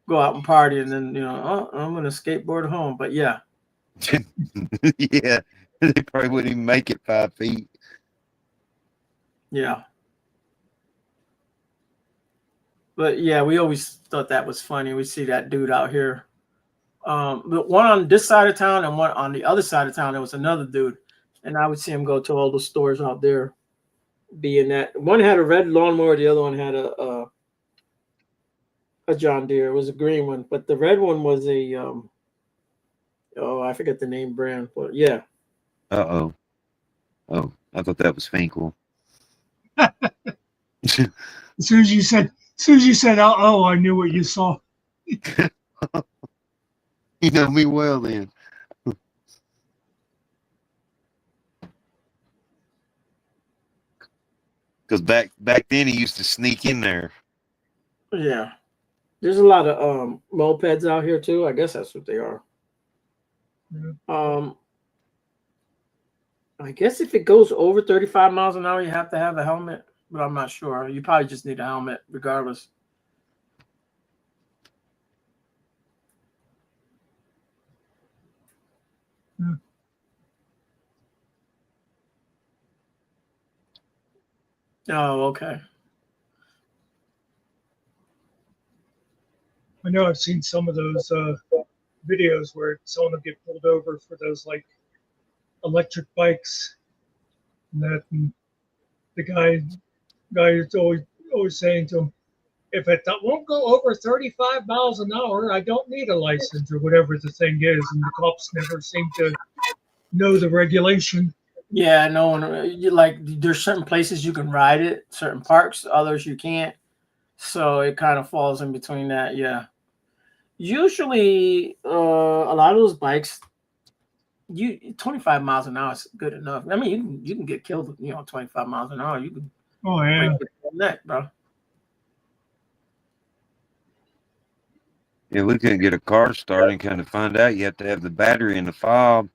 go out and party and then, you know, oh, I'm going to skateboard home. But yeah. Yeah. They probably wouldn't even make it 5 feet. Yeah. But yeah, we always thought that was funny. We see that dude out here. But one on this side of town and one on the other side of town, there was another dude. And I would see him go to all the stores out there. Being that one had a red lawnmower, the other one had a John Deere. It was a green one, but the red one was a I forget the name brand, but yeah. Oh, I thought that was Finkel. As soon as you said, oh, I knew what you saw. You know me well then. Because back then he used to sneak in there. Yeah. There's a lot of mopeds out here too. I guess that's what they are. Yeah. I guess if it goes over 35 miles an hour, you have to have a helmet, but I'm not sure. You probably just need a helmet regardless. Yeah. Oh, okay. I know I've seen some of those videos where someone will get pulled over for those like electric bikes, and the guy is always saying to him, if it won't go over 35 miles an hour, I don't need a license or whatever the thing is, and the cops never seem to know the regulation. Yeah, no one. You like there's certain places you can ride it, certain parks, others you can't. So it kind of falls in between that. Yeah. Usually, a lot of those bikes, 25 miles an hour is good enough. I mean, you can get killed, 25 miles an hour. You can break your neck, bro. Yeah, we couldn't get a car started and kind of find out you have to have the battery in the fob.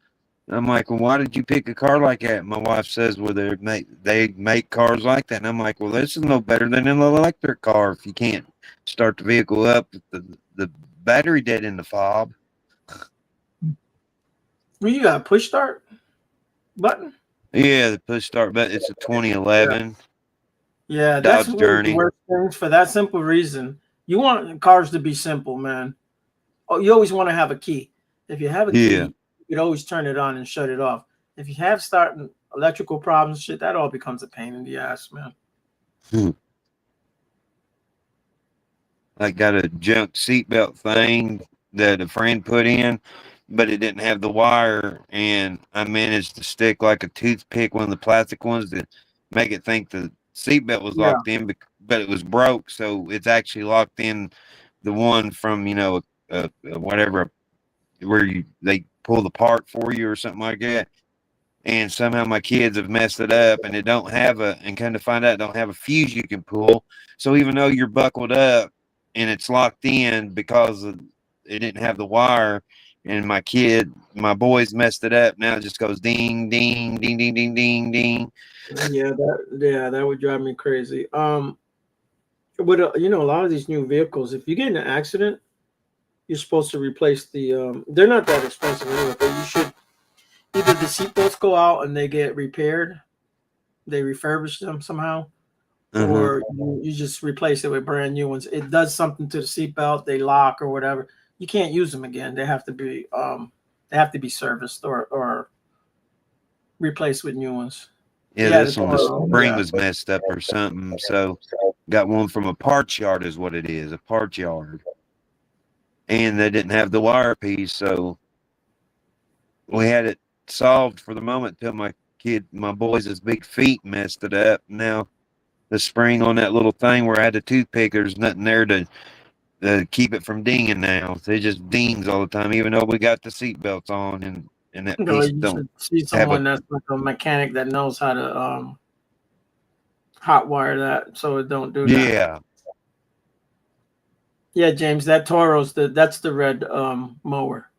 And I'm like, well, why did you pick a car like that? My wife says, well, they make cars like that. And I'm like, well, this is no better than an electric car if you can't start the vehicle up with the battery dead in the fob. Well, you got a push start button? Yeah, the push start button. It's a 2011. Yeah, Dodge that's Journey. the worst things for that simple reason. You want cars to be simple, man. Oh, you always want to have a key. If you have a key, you can always turn it on and shut it off. If you have starting electrical problems, shit, that all becomes a pain in the ass, man. I got a junk seatbelt thing that a friend put in, but it didn't have the wire, and I managed to stick like a toothpick, one of the plastic ones, to make it think the seatbelt was locked in, but it was broke, so it's actually locked in the one from whatever where they pull the part for you or something like that. And somehow my kids have messed it up, and and kind of find out it don't have a fuse you can pull. So even though you're buckled up and it's locked in because it didn't have the wire, and my boys messed it up. Now it just goes ding, ding, ding, ding, ding, ding, ding. Yeah, that would drive me crazy. But a lot of these new vehicles, if you get in an accident, you're supposed to replace the. They're not that expensive anyway, but you should either the seatbelts go out and they get repaired, they refurbish them somehow, or you just replace it with brand new ones. It does something to the seatbelt, they lock or whatever. You can't use them again. They have to be serviced or replaced with new ones. Yeah, this one, the spring was messed up or something. So got one from a parts yard is what it is, a parts yard. And they didn't have the wire piece, so we had it solved for the moment till my boys' big feet messed it up. Now the spring on that little thing where I had the toothpick, there's nothing there to keep it from dinging now. It just dings all the time, even though we got the seat belts on and that piece You don't should see someone that's like a mechanic that knows how to hot wire that so it don't do that. Yeah. Yeah, James, that Toro's that's the red mower.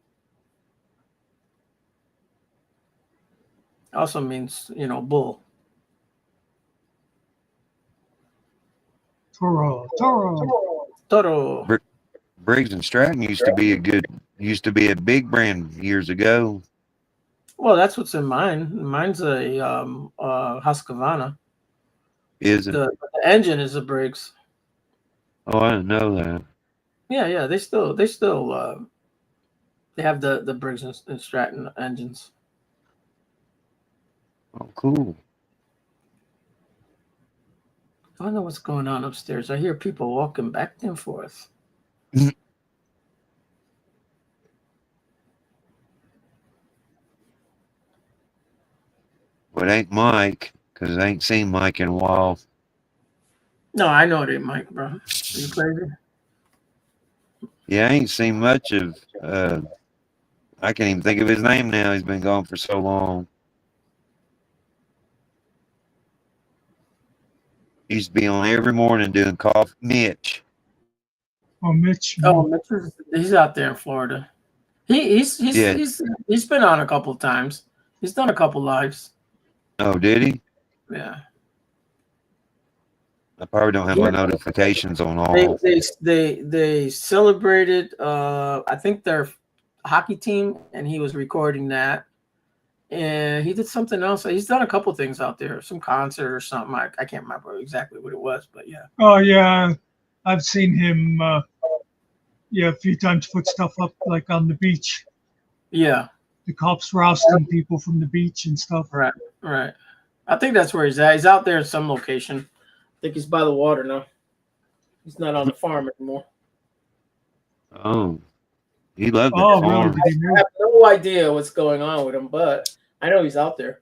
Also means, bull. Toro. Briggs and Stratton used to be a big brand years ago. Well, that's what's in mine. Mine's a Husqvarna. Is it? The engine is a Briggs. Oh, I didn't know that. Yeah. They still they have the Briggs and Stratton engines. Oh, cool. I don't know what's going on upstairs. I hear people walking back and forth. But it ain't Mike, because I ain't seen Mike in a while. No, I know it ain't Mike, bro. Are you crazy? Yeah, I ain't seen much of I can't even think of his name now. He's been gone for so long. He used to be on every morning doing coffee. Mitch. Oh, Mitch. Oh, Mitch he's out there in Florida. He's been on a couple of times. He's done a couple lives. Oh, did he? Yeah. I probably don't have my notifications on all. They celebrated I think their hockey team, and he was recording that. And he did something else. He's done a couple things out there, some concert or something. I can't remember exactly what it was, but yeah. Oh yeah, I've seen him. A few times put stuff up like on the beach. Yeah. The cops rousting people from the beach and stuff. Right. I think that's where he's at. He's out there in some location. I think he's by the water now. He's not on the farm anymore. Oh, he loved that Oh, farm. really? I have no idea what's going on with him, but I know he's out there.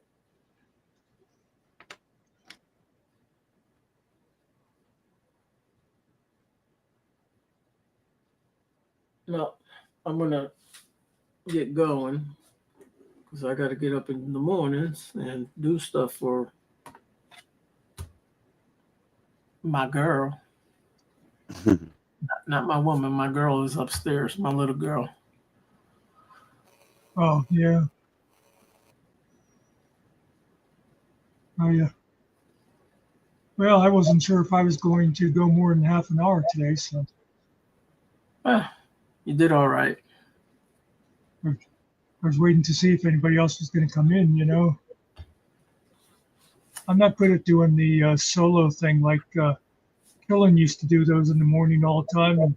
Well, I'm gonna get going because I got to get up in the mornings and do stuff for my girl. Not my woman. My girl is upstairs. My little girl. Oh yeah. Oh yeah. Well, I wasn't sure if I was going to go more than half an hour today, so. You did all right. I was waiting to see if anybody else was going to come in, I'm not good at doing the solo thing like Killen used to do those in the morning all the time. And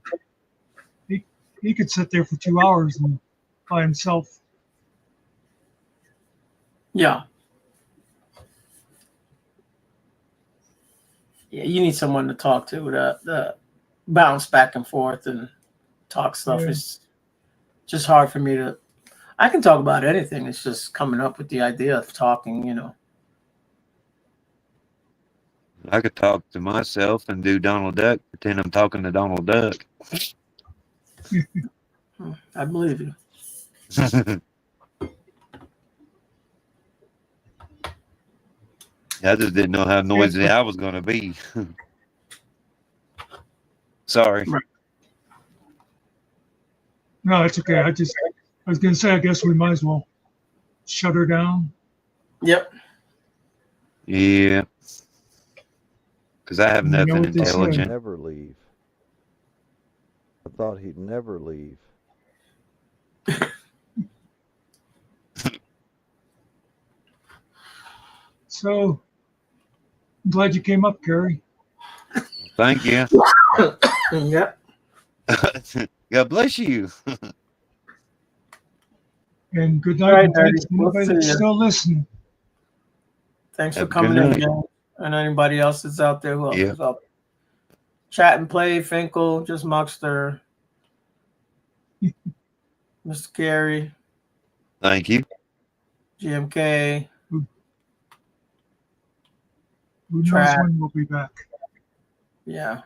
he could sit there for 2 hours by himself. Yeah. Yeah, you need someone to talk to the bounce back and forth and talk stuff. Yeah. It's just hard for me to. I can talk about anything. It's just coming up with the idea of talking. I could talk to myself and do Donald Duck, pretend I'm talking to Donald Duck. I believe you. I just didn't know how noisy I was going to be. Sorry. No, it's okay. I was going to say, I guess we might as well shut her down. Yep. Yeah. Because I have You know nothing what they say. intelligent. Never leave. I thought he'd never leave. So, I'm glad you came up, Carrie. Thank you. Yep. God bless you. And good All night. right, And thanks Daddy. to We'll anybody see that's ya. still listening. Thanks Have for a coming good in, night. Joe. And anybody else that's out there who else Yeah. is out there. Chat and play, Finkel, just Muckster, Mr. Carey, Thank you. GMK, Who knows Track. when we'll be back. yeah.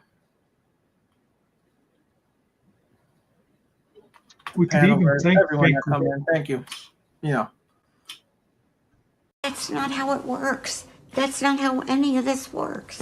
We could even Hanover, thank everyone that Finkel. come in. Thank you. Yeah. That's not how it works. That's not how any of this works.